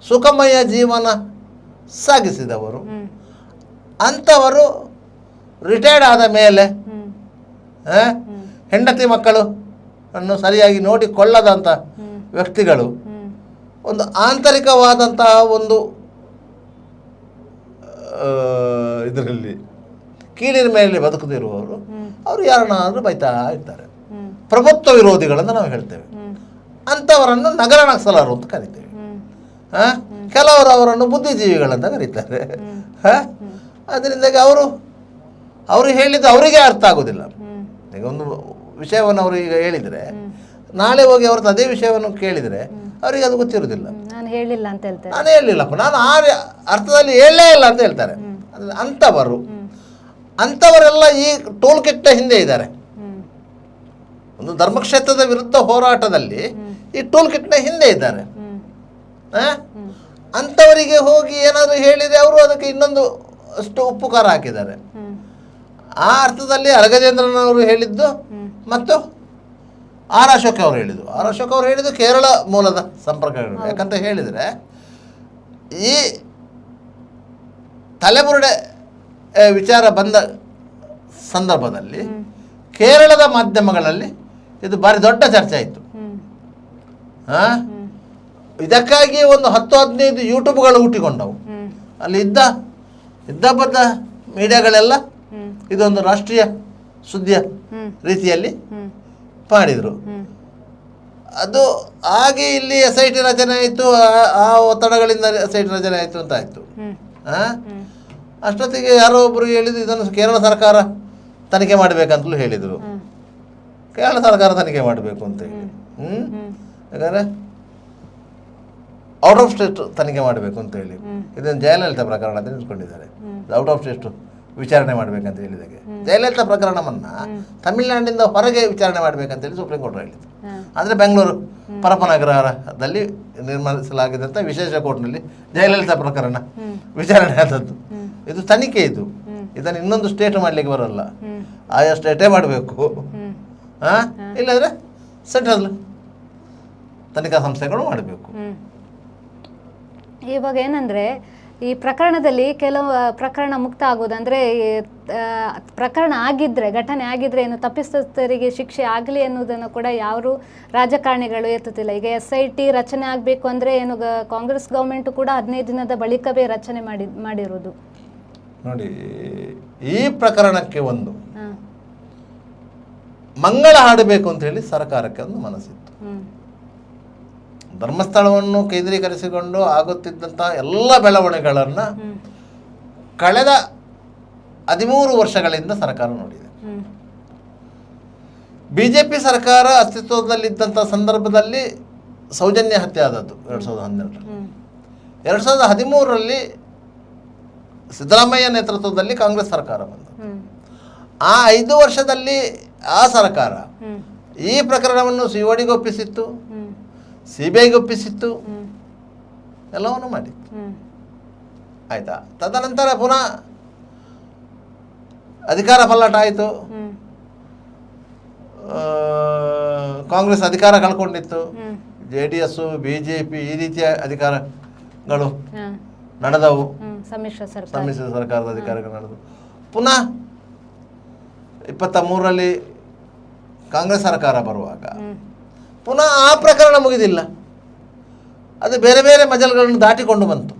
ಸುಖಮಯ ಜೀವನ ಸಾಗಿಸಿದವರು. ಅಂಥವರು ರಿಟೈರ್ಡ್ ಆದ ಮೇಲೆ ಹೆಂಡತಿ ಮಕ್ಕಳು ಅನ್ನು ಸರಿಯಾಗಿ ನೋಡಿಕೊಳ್ಳದಂಥ ವ್ಯಕ್ತಿಗಳು ಒಂದು ಆಂತರಿಕವಾದಂತಹ ಒಂದು ಇದರಲ್ಲಿ ಕೀಳಿನ ಮೇಲೆ ಬದುಕುತ್ತಿರುವವರು ಅವರು ಯಾರನ್ನಾದರೂ ಬೈತಾ ಇರ್ತಾರೆ. ಹ್ಮ್. ಪ್ರಭುತ್ವ ವಿರೋಧಿಗಳಂತ ನಾವು ಹೇಳ್ತೇವೆ. ಹ್ಮ್. ಅಂಥವರನ್ನು ನಗರ ನಕ್ಸಲರು ಅಂತ ಕರಿತೇವೆ. ಕೆಲವರು ಅವರನ್ನು ಬುದ್ಧಿಜೀವಿಗಳಂತ ಕರೀತಾರೆ. ಅದರಿಂದಾಗಿ ಅವರು ಹೇಳಿದ್ದು ಅವರಿಗೆ ಅರ್ಥ ಆಗೋದಿಲ್ಲ. ಈಗ ಒಂದು ವಿಷಯವನ್ನು ಅವರು ಈಗ ಹೇಳಿದರೆ ನಾಳೆ ಹೋಗಿ ಅವ್ರದ್ದು ಅದೇ ವಿಷಯವನ್ನು ಕೇಳಿದರೆ ಅವರಿಗೆ ಅದು ಗೊತ್ತಿರೋದಿಲ್ಲ. ನಾನು ಹೇಳಿಲ್ಲ ಅಂತ ಹೇಳ್ತಾರೆ. ನಾನು ಹೇಳಿಲ್ಲಪ್ಪ, ನಾನು ಆ ಅರ್ಥದಲ್ಲಿ ಹೇಳಲೇ ಇಲ್ಲ ಅಂತ ಹೇಳ್ತಾರೆ. ಅಂಥವರೆಲ್ಲ ಈ ಟೋಲ್ ಕಿಟ್ನ ಹಿಂದೆ ಇದ್ದಾರೆ. ಒಂದು ಧರ್ಮಕ್ಷೇತ್ರದ ವಿರುದ್ಧ ಹೋರಾಟದಲ್ಲಿ ಈ ಟೋಲ್ ಕಿಟ್ನ ಹಿಂದೆ ಇದ್ದಾರೆ. ಅಂಥವರಿಗೆ ಹೋಗಿ ಏನಾದರೂ ಹೇಳಿದರೆ ಅವರು ಅದಕ್ಕೆ ಇನ್ನೊಂದು ಅಷ್ಟು ಉಪ್ಪು ಖಾರ ಹಾಕಿದ್ದಾರೆ. ಆ ಅರ್ಥದಲ್ಲಿ ಅರಗಜೇಂದ್ರನವರು ಹೇಳಿದ್ದು ಮತ್ತು ಆರ್ ಅಶೋಕ್ ಅವರು ಹೇಳಿದ್ದು. ಆರ್ ಅಶೋಕ್ ಅವರು ಹೇಳಿದ್ದು ಕೇರಳ ಮೂಲದ ಸಂಪರ್ಕಗಳು. ಯಾಕಂತ ಹೇಳಿದರೆ ಈ ತಲೆಬುರುಡೆ ವಿಚಾರ ಬಂದ ಸಂದರ್ಭದಲ್ಲಿ ಕೇರಳದ ಮಾಧ್ಯಮಗಳಲ್ಲಿ ಇದು ಭಾರಿ ದೊಡ್ಡ ಚರ್ಚೆ ಆಯಿತು. ಇದಕ್ಕಾಗಿ ಒಂದು 10-15 ಯೂಟ್ಯೂಬ್ಗಳು ಹುಟ್ಟಿಕೊಂಡವು. ಅಲ್ಲಿ ಇದ್ದಬದ್ದ ಮೀಡಿಯಾಗಳೆಲ್ಲ ಇದೊಂದು ರಾಷ್ಟ್ರೀಯ ಸುದ್ದಿಯ ರೀತಿಯಲ್ಲಿ ಮಾಡಿದರು. ಅದು ಹಾಗೆ ಇಲ್ಲಿ SIT ರಚನೆ ಆಯಿತು. ಆ ಒತ್ತಡಗಳಿಂದ SIT ರಚನೆ ಆಯಿತು ಅಂತ ಆಯಿತು. ಅಷ್ಟೊತ್ತಿಗೆ ಯಾರೋ ಒಬ್ಬರು ಹೇಳಿದ್ರು ಇದನ್ನು ಕೇರಳ ಸರ್ಕಾರ ತನಿಖೆ ಮಾಡಬೇಕಂತಲೂ ಹೇಳಿದರು. ಕೇರಳ ಸರ್ಕಾರ ತನಿಖೆ ಮಾಡಬೇಕು ಅಂತ ಹೇಳಿ. ಯಾಕಂದರೆ ಔಟ್ ಆಫ್ ಸ್ಟೇಟ್ ತನಿಖೆ ಮಾಡಬೇಕು ಅಂತ ಹೇಳಿ ಇದನ್ನು ಜಯಲಲಿತಾ ಪ್ರಕರಣ ಅಂತ ನಿಂತ್ಕೊಂಡಿದ್ದಾರೆ. ಔಟ್ ಆಫ್ ಸ್ಟೇಟ್ ವಿಚಾರಣೆ ಮಾಡಬೇಕಂತ ಹೇಳಿದಾಗೆ ಜಯಲಲಿತಾ ಪ್ರಕರಣವನ್ನು ತಮಿಳುನಾಡಿನಿಂದ ಹೊರಗೆ ವಿಚಾರಣೆ ಮಾಡಬೇಕಂತೇಳಿ ಸುಪ್ರೀಂ ಕೋರ್ಟ್ ಹೇಳಿತು. ಅಂದರೆ ಬೆಂಗಳೂರು ಪರಪನಗರದಲ್ಲಿ ನಿರ್ಮಿಸಲಾಗಿದ್ದಂಥ ವಿಶೇಷ ಕೋರ್ಟ್ನಲ್ಲಿ ಜಯಲಲಿತಾ ಪ್ರಕರಣ ವಿಚಾರಣೆ ಆದದ್ದು. ಇದು ತನಿಖೆ. ಇದನ್ನು ಇನ್ನೊಂದು ಸ್ಟೇಟ್ ಮಾಡಲಿಕ್ಕೆ ಬರೋಲ್ಲ, ಆಯಾ ಸ್ಟೇಟೇ ಮಾಡಬೇಕು. ಇಲ್ಲಾಂದರೆ ಸೆಂಟ್ರಲ್ ತನಿಖಾ ಸಂಸ್ಥೆಗಳು ಮಾಡಬೇಕು. ಇವಾಗ ಏನಂದರೆ ಈ ಪ್ರಕರಣದಲ್ಲಿ ಕೆಲವು ಪ್ರಕರಣ ಮುಕ್ತ ಆಗೋದು ಅಂದರೆ ಪ್ರಕರಣ ಆಗಿದ್ದರೆ, ಘಟನೆ ಆಗಿದ್ದರೆ ಏನು ತಪ್ಪಿತಸ್ಥರಿಗೆ ಶಿಕ್ಷೆ ಆಗಲಿ ಅನ್ನೋದನ್ನು ಕೂಡ ಯಾರು ರಾಜಕಾರಣಿಗಳು ಎತ್ತುತ್ತಿಲ್ಲ. ಈಗ SIT ರಚನೆ ಆಗಬೇಕು ಅಂದರೆ ಏನು ಕಾಂಗ್ರೆಸ್ ಗೌರ್ಮೆಂಟು ಕೂಡ 15 ದಿನದ ಬಳಿಕವೇ ರಚನೆ ಮಾಡಿರೋದು. ನೋಡಿ, ಈ ಪ್ರಕರಣಕ್ಕೆ ಒಂದು ಮಂಗಳ ಹಾಡಬೇಕು ಅಂತ ಹೇಳಿ ಸರ್ಕಾರಕ್ಕೆ ಒಂದು ಮನಸ್ಸಿತ್ತು. ಧರ್ಮಸ್ಥಳವನ್ನು ಕೇಂದ್ರೀಕರಿಸಿಕೊಂಡು ಆಗುತ್ತಿದ್ದಂಥ ಎಲ್ಲ ಬೆಳವಣಿಗೆಗಳನ್ನು ಕಳೆದ 13 ವರ್ಷಗಳಿಂದ ಸರ್ಕಾರ ನೋಡಿದೆ. BJP ಸರ್ಕಾರ ಅಸ್ತಿತ್ವದಲ್ಲಿದ್ದಂಥ ಸಂದರ್ಭದಲ್ಲಿ ಸೌಜನ್ಯ ಹತ್ಯೆ ಆದದ್ದು 2012. 2013ರಲ್ಲಿ ಸಿದ್ದರಾಮಯ್ಯ ನೇತೃತ್ವದಲ್ಲಿ ಕಾಂಗ್ರೆಸ್ ಸರ್ಕಾರ ಬಂತು. ಆ 5 ವರ್ಷದಲ್ಲಿ ಆ ಸರ್ಕಾರ ಈ ಪ್ರಕರಣವನ್ನು CODಗೆ ಒಪ್ಪಿಸಿತ್ತು, CBIಗೆ ಒಪ್ಪಿಸಿತ್ತು, ಎಲ್ಲವನ್ನು ಮಾಡಿತ್ತು. ಆಯಿತಾ? ತದನಂತರ ಪುನಃ ಅಧಿಕಾರ ಪಲ್ಲಟ ಆಯಿತು. ಕಾಂಗ್ರೆಸ್ ಅಧಿಕಾರ ಕಳ್ಕೊಂಡಿತ್ತು. JDS, BJP ಈ ರೀತಿಯ ಅಧಿಕಾರಗಳು ನಡೆದವು. ಸಮ್ಮಿಶ್ರ ಸರ್ಕಾರದ ಅಧಿಕಾರಗಳು ನಡೆದವು. ಪುನಃ 23ರಲ್ಲಿ ಕಾಂಗ್ರೆಸ್ ಸರ್ಕಾರ ಬರುವಾಗ ಪುನಃ ಆ ಪ್ರಕರಣ ಮುಗಿದಿಲ್ಲ. ಅದು ಬೇರೆ ಬೇರೆ ಮಜಲ್ಗಳನ್ನು ದಾಟಿಕೊಂಡು ಬಂತು.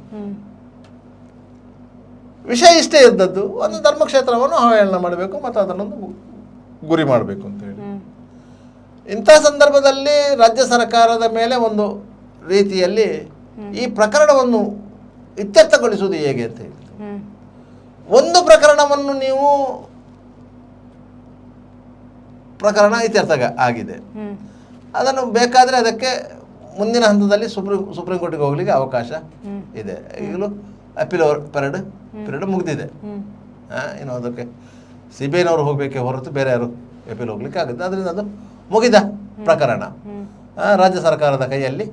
ವಿಷಯ ಇಷ್ಟೇ ಇದ್ದದ್ದು, ಒಂದು ಧರ್ಮಕ್ಷೇತ್ರವನ್ನು ಅವಹೇಳನ ಮಾಡಬೇಕು ಮತ್ತು ಅದನ್ನೊಂದು ಗುರಿ ಮಾಡಬೇಕು ಅಂತೇಳಿ. ಇಂಥ ಸಂದರ್ಭದಲ್ಲಿ ರಾಜ್ಯ ಸರ್ಕಾರದ ಮೇಲೆ ಒಂದು ರೀತಿಯಲ್ಲಿ ಈ ಪ್ರಕರಣವನ್ನು ಇತ್ಯರ್ಥಗೊಳಿಸುವುದು ಹೇಗೆ ಅಂತ ಹೇಳಿ, ಒಂದು ಪ್ರಕರಣವನ್ನು ನೀವು ಪ್ರಕರಣ ಇತ್ಯರ್ಥ ಆಗಿದೆ, ಅದನ್ನು ಬೇಕಾದರೆ ಅದಕ್ಕೆ ಮುಂದಿನ ಹಂತದಲ್ಲಿ ಸುಪ್ರೀಂ ಕೋರ್ಟಿಗೆ ಹೋಗ್ಲಿಕ್ಕೆ ಅವಕಾಶ ಇದೆ. ಈಗಲೂ ಅಪೀಲ್ ಪೀರಿಯಡ್ ಮುಗಿದಿದೆ. ಇನ್ನು ಅದಕ್ಕೆ CBIನವರು ಹೋಗಬೇಕೆ ಹೊರತು ಬೇರೆ ಯಾರು ಅಪೀಲ್ ಹೋಗ್ಲಿಕ್ಕೆ ಆಗುತ್ತೆ. ಅದರಿಂದ ಅದು ಮುಗಿದ ಪ್ರಕರಣ. ರಾಜ್ಯ ಸರ್ಕಾರದ ಕೈಯಲ್ಲಿ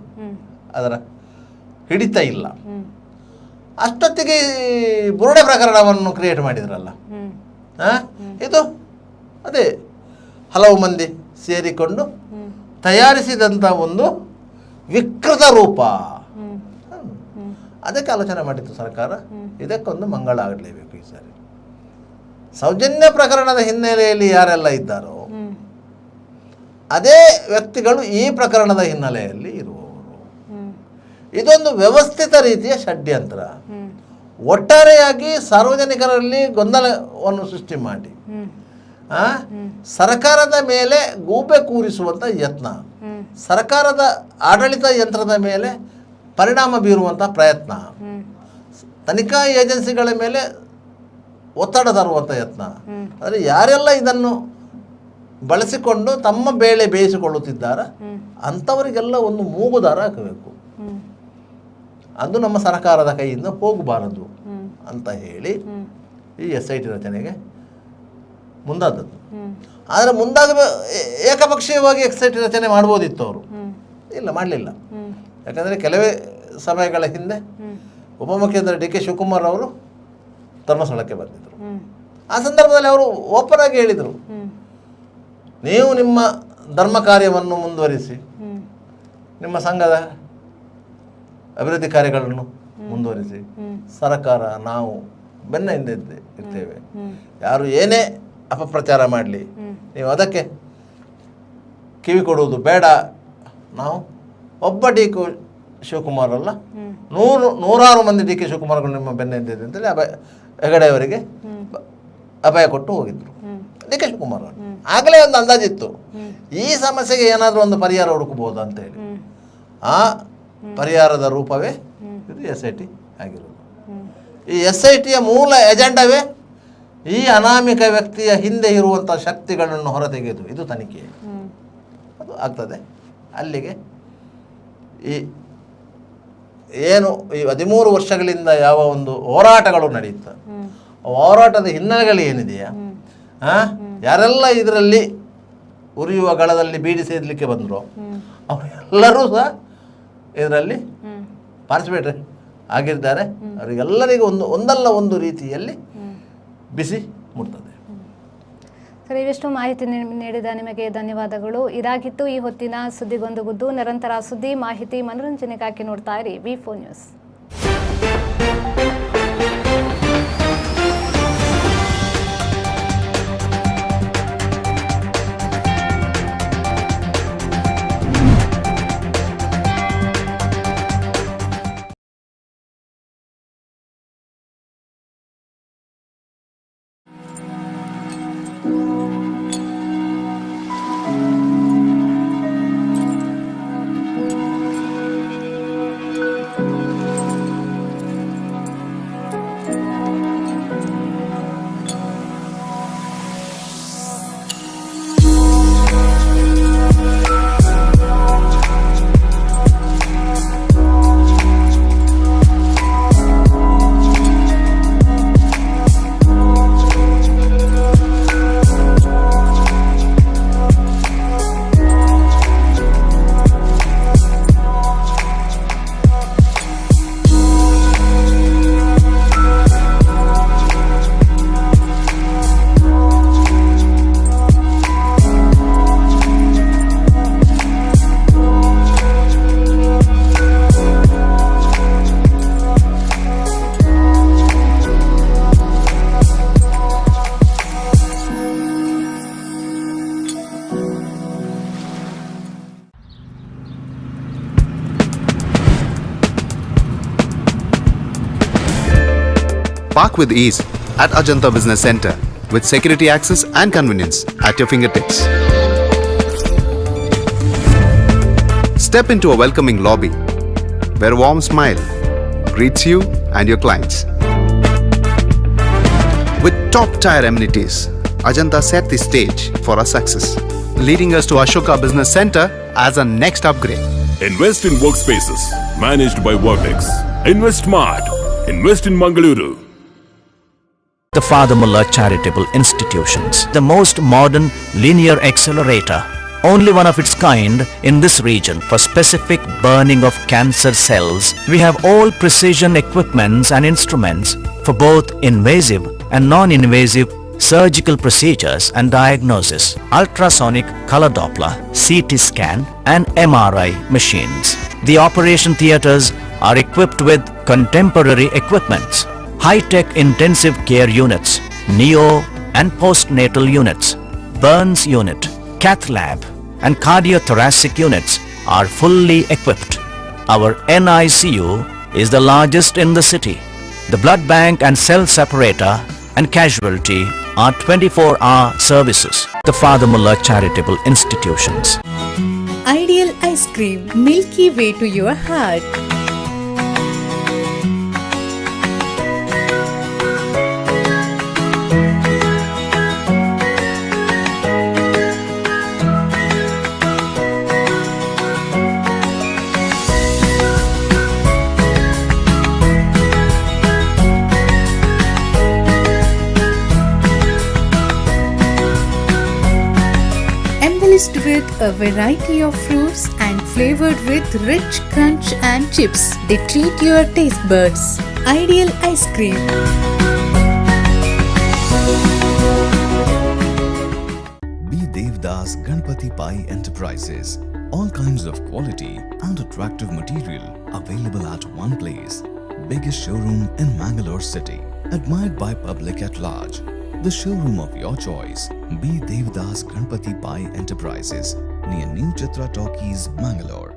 ಅದರ ಹಿಡಿತ ಇಲ್ಲ. ಅಷ್ಟೊತ್ತಿಗೆ ಬುರುಡೆ ಪ್ರಕರಣವನ್ನು ಕ್ರಿಯೇಟ್ ಮಾಡಿದ್ರಲ್ಲ, ಇದು ಅದೇ ಹಲವು ಮಂದಿ ಸೇರಿಕೊಂಡು ತಯಾರಿಸಿದಂಥ ಒಂದು ವಿಕೃತ ರೂಪ. ಅದಕ್ಕೆ ಆಲೋಚನೆ ಮಾಡಿತ್ತು ಸರ್ಕಾರ, ಇದಕ್ಕೊಂದು ಮಂಗಳ ಆಗಲೇಬೇಕು ಈ ಸಾರಿ. ಸೌಜನ್ಯ ಪ್ರಕರಣದ ಹಿನ್ನೆಲೆಯಲ್ಲಿ ಯಾರೆಲ್ಲ ಇದ್ದಾರೋ ಅದೇ ವ್ಯಕ್ತಿಗಳು ಈ ಪ್ರಕರಣದ ಹಿನ್ನೆಲೆಯಲ್ಲಿ ಇರುವವರು. ಇದೊಂದು ವ್ಯವಸ್ಥಿತ ರೀತಿಯ ಷಡ್ಯಂತ್ರ. ಒಟ್ಟಾರೆಯಾಗಿ ಸಾರ್ವಜನಿಕರಲ್ಲಿ ಗೊಂದಲವನ್ನು ಸೃಷ್ಟಿ ಮಾಡಿ ಸರ್ಕಾರದ ಮೇಲೆ ಗೂಬೆ ಕೂರಿಸುವಂಥ ಯತ್ನ, ಸರ್ಕಾರದ ಆಡಳಿತ ಯಂತ್ರದ ಮೇಲೆ ಪರಿಣಾಮ ಬೀರುವಂಥ ಪ್ರಯತ್ನ, ತನಿಖಾ ಏಜೆನ್ಸಿಗಳ ಮೇಲೆ ಒತ್ತಡ ತರುವಂಥ ಯತ್ನ. ಆದರೆ ಯಾರೆಲ್ಲ ಇದನ್ನು ಬಳಸಿಕೊಂಡು ತಮ್ಮ ಬೇಳೆ ಬೇಯಿಸಿಕೊಳ್ಳುತ್ತಿದ್ದಾರೆ ಅಂಥವರಿಗೆಲ್ಲ ಒಂದು ಮೂಗುದಾರ ಹಾಕಬೇಕು. ಅದು ನಮ್ಮ ಸರ್ಕಾರದ ಕೈಯಿಂದ ಹೋಗಬಾರದು ಅಂತ ಹೇಳಿ ಈ SIT ರಚನೆಗೆ ಮುಂದಾದದ್ದು. ಆದರೆ ಏಕಪಕ್ಷೀಯವಾಗಿ SIT ರಚನೆ ಮಾಡ್ಬೋದಿತ್ತು ಅವರು, ಇಲ್ಲ ಮಾಡಲಿಲ್ಲ. ಯಾಕಂದರೆ ಕೆಲವೇ ಸಮಯಗಳ ಹಿಂದೆ ಉಪಮುಖ್ಯಮಂತ್ರಿ DK ಶಿವಕುಮಾರ್ ಅವರು ಧರ್ಮಸ್ಥಳಕ್ಕೆ ಬಂದಿದ್ದರು. ಆ ಸಂದರ್ಭದಲ್ಲಿ ಅವರು ಓಪನ್ ಆಗಿ ಹೇಳಿದರು, ನೀವು ನಿಮ್ಮ ಧರ್ಮ ಕಾರ್ಯವನ್ನು ಮುಂದುವರಿಸಿ, ನಿಮ್ಮ ಸಂಘದ ಅಭಿವೃದ್ಧಿ ಕಾರ್ಯಗಳನ್ನು ಮುಂದುವರಿಸಿ, ಸರ್ಕಾರ ನಾವು ಬೆನ್ನ ಹಿಂದೆ ಇರ್ತೇವೆ. ಯಾರು ಏನೇ ಅಪಪ್ರಚಾರ ಮಾಡಲಿ ನೀವು ಅದಕ್ಕೆ ಕಿವಿ ಕೊಡುವುದು ಬೇಡ. ನಾವು ಒಬ್ಬ DK ಶಿವಕುಮಾರ್ ಅಲ್ಲ, ನೂರಾರು ಮಂದಿ DK ಶಿವಕುಮಾರ್ಗಳು ನಿಮ್ಮ ಬೆನ್ನ ಹಿಂದಿದೆ ಅಂತೇಳಿ ಹೆಗಡೆಯವರಿಗೆ ಅಭಯ ಕೊಟ್ಟು ಹೋಗಿದ್ರು DK ಶಿವಕುಮಾರ್ ಅವರು. ಆಗಲೇ ಒಂದು ಅಂದಾಜಿತ್ತು ಈ ಸಮಸ್ಯೆಗೆ ಏನಾದರೂ ಒಂದು ಪರಿಹಾರ ಹುಡುಕಬಹುದು ಅಂತೇಳಿ. ಆ ಪರಿಹಾರದ ರೂಪವೇ ಇದು SIT ಆಗಿರೋದು. ಈ SITಯ ಮೂಲ ಎಜೆಂಡವೇ ಈ ಅನಾಮಿಕ ವ್ಯಕ್ತಿಯ ಹಿಂದೆ ಇರುವಂಥ ಶಕ್ತಿಗಳನ್ನು ಹೊರತೆಗೆದು ಇದು ತನಿಖೆ ಅದು ಆಗ್ತದೆ. ಅಲ್ಲಿಗೆ ಈ ಏನು ಈ 13 ವರ್ಷಗಳಿಂದ ಯಾವ ಒಂದು ಹೋರಾಟಗಳು ನಡೆಯುತ್ತೆ, ಹೋರಾಟದ ಹಿನ್ನೆಲೆಗಳು ಏನಿದೆಯಾ, ಯಾರೆಲ್ಲ ಇದರಲ್ಲಿ ಉರಿಯುವ ಗಳದಲ್ಲಿ ಬೀಡಿ ಸೇದಲಿಕ್ಕೆ ಬಂದರು ಅವರೆಲ್ಲರೂ ಸಹ ಇದರಲ್ಲಿ ಪಾರ್ಟಿಸಿಪೇಟ್ ಆಗಿದ್ದಾರೆ. ಅವರಿಗೆಲ್ಲರಿಗೂ ಒಂದಲ್ಲ ಒಂದು ರೀತಿಯಲ್ಲಿ ಬಿಸಿ ಮುಟ್ತದೆ. ಸರ್, ಇವಿಷ್ಟು ಮಾಹಿತಿ ನೀಡಿದ ನಿಮಗೆ ಧನ್ಯವಾದಗಳು. ಇದಾಗಿತ್ತು ಈ ಹೊತ್ತಿನ ಸುದ್ದಿಗೊಂದು ಗುದ್ದು. ನಿರಂತರ ಸುದ್ದಿ, ಮಾಹಿತಿ, ಮನೋರಂಜನೆಗಾಗಿ ನೋಡ್ತಾ ಇರಿ V4 news. Park with ease at Ajanta Business Center with security access and convenience at your fingertips. Step into a welcoming lobby where a warm smile greets you and your clients. With top-tier amenities, Ajanta set the stage for our success, leading us to Ashoka Business Center as a next upgrade. Invest in workspaces managed by Vertex. Invest Smart. Invest in Mangaluru. The Father Mullah Charitable Institutions, the most modern linear accelerator, only one of its kind in this region for specific burning of cancer cells. We have all precision equipments and instruments for both invasive and non-invasive surgical procedures and diagnosis, ultrasonic color Doppler, CT scan and MRI machines. The operation theatres are equipped with contemporary equipments, high-tech intensive care units, neo and postnatal units, burns unit, cath lab and cardiothoracic units are fully equipped. Our NICU is the largest in the city. The blood bank and cell separator and casualty are 24-hour services. The Father Mullah Charitable Institutions. Ideal ice cream, milky way to your heart. Embellished with a variety of fruits and flavored with rich crunch and chips, they treat your taste buds. Ideal ice cream. B. Devdas Ganpati Pai Enterprises. All kinds of quality and attractive material available at one place. Biggest showroom in Mangalore city. Admired by public at large. The showroom of your choice. B. Devdas Ganpati Pai Enterprises near New Chitra Talkies, Mangalore.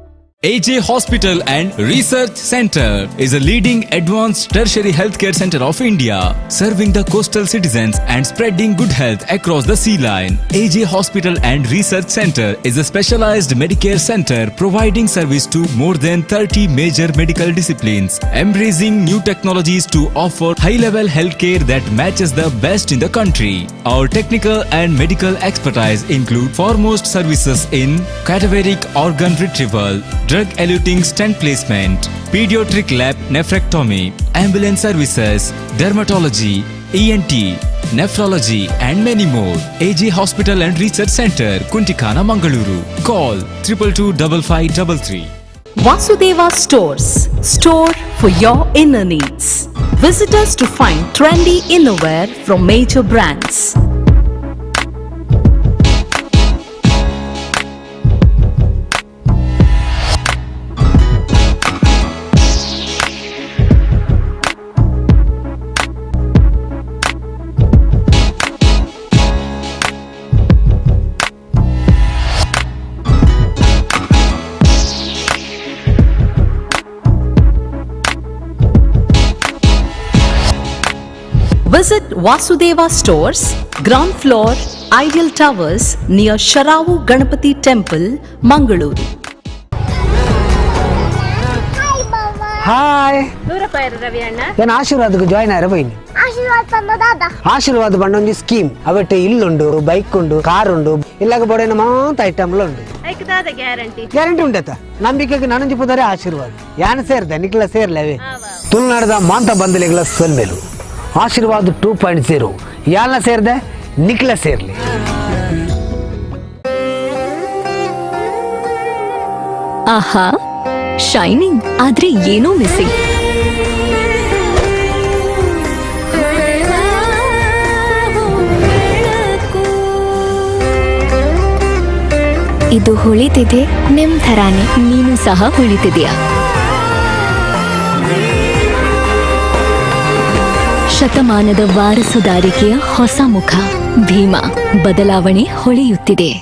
AJ Hospital and Research Center is a leading advanced tertiary healthcare center of India, serving the coastal citizens and spreading good health across the sea line. AJ Hospital and Research Center is a specialized Medicare center providing service to more than 30 major medical disciplines, embracing new technologies to offer high-level healthcare that matches the best in the country. Our technical and medical expertise include foremost services in cadaveric organ retrieval, drug-eluting stent placement, pediatric lab nephrectomy, ambulance services, dermatology, ENT, nephrology and many more. AJ Hospital and Research Center, Kuntikana, Mangaluru. Call 22225533. Vasudeva Stores. Store for your inner needs. Visit us to find trendy innerwear from major brands. Visit Vasudeva Stores, ground floor, Ideal Towers near Sharavu Ganapati Temple, Mangaluru. Hi ನಾನು ಆಶೀರ್ವಾದಕ್ಕೆ ಜಾಯ್ನ್ ಆಯ್ರೆ ಬೈನಿ ಆಶೀರ್ವಾದ ಬಂಡ ಒಂದು ಸ್ಕೀಮ್ ಅವಟ್ಟೆ ಇಲ್ಲುಂಡು ಬೈಕ್ ಉಂಡು ಕಾರ್ ಉಂಡು ಇಲ್ಲಾಗ ಬೋಡೇನ ಮಾತ ಐಟಮ್ಲ ಉಂಡು ಗ್ಯಾರಂಟಿ ಉಂಟತ ನಂಬಿಕೆಗೆ ನನಂಜಿ ಪುದರೆ ಆಶೀರ್ವಾದ ಯಾನ ಸೇರ್ದೆ ನಿಕ್ಲ ಸೇರ್ಲೇವೆ ತುಳುನಾಡದ ಮಾಂತ ಬಂದಲಿಗಳ ಸೊಲ್ಮೇಲು ಆಶೀರ್ವಾದ 2.0 ಯಾಲ್ನ ಸೇರ್ದೆ ನಿಕ್ಲ ಸೇರ್ಲಿ ಆಹಾ ಶೈನಿಂಗ್ ಆದ್ರೆ ಏನೋ ಮಿಸ್ಸಿಂಗ್. ಇದು ಹೊಳಿತಿದೆ ನಿಮ್ ಥರಾನೇ, ನೀನು ಸಹ ಹೊಳಿತಿದ್ಯಾ. ಶತಮಾನದ ವಾರಸುದಾರಿಕೆಯ ಹೊಸ ಮುಖ ಭೀಮಾ, ಬದಲಾವಣೆ ಹೊಳೆಯುತ್ತಿದೆ.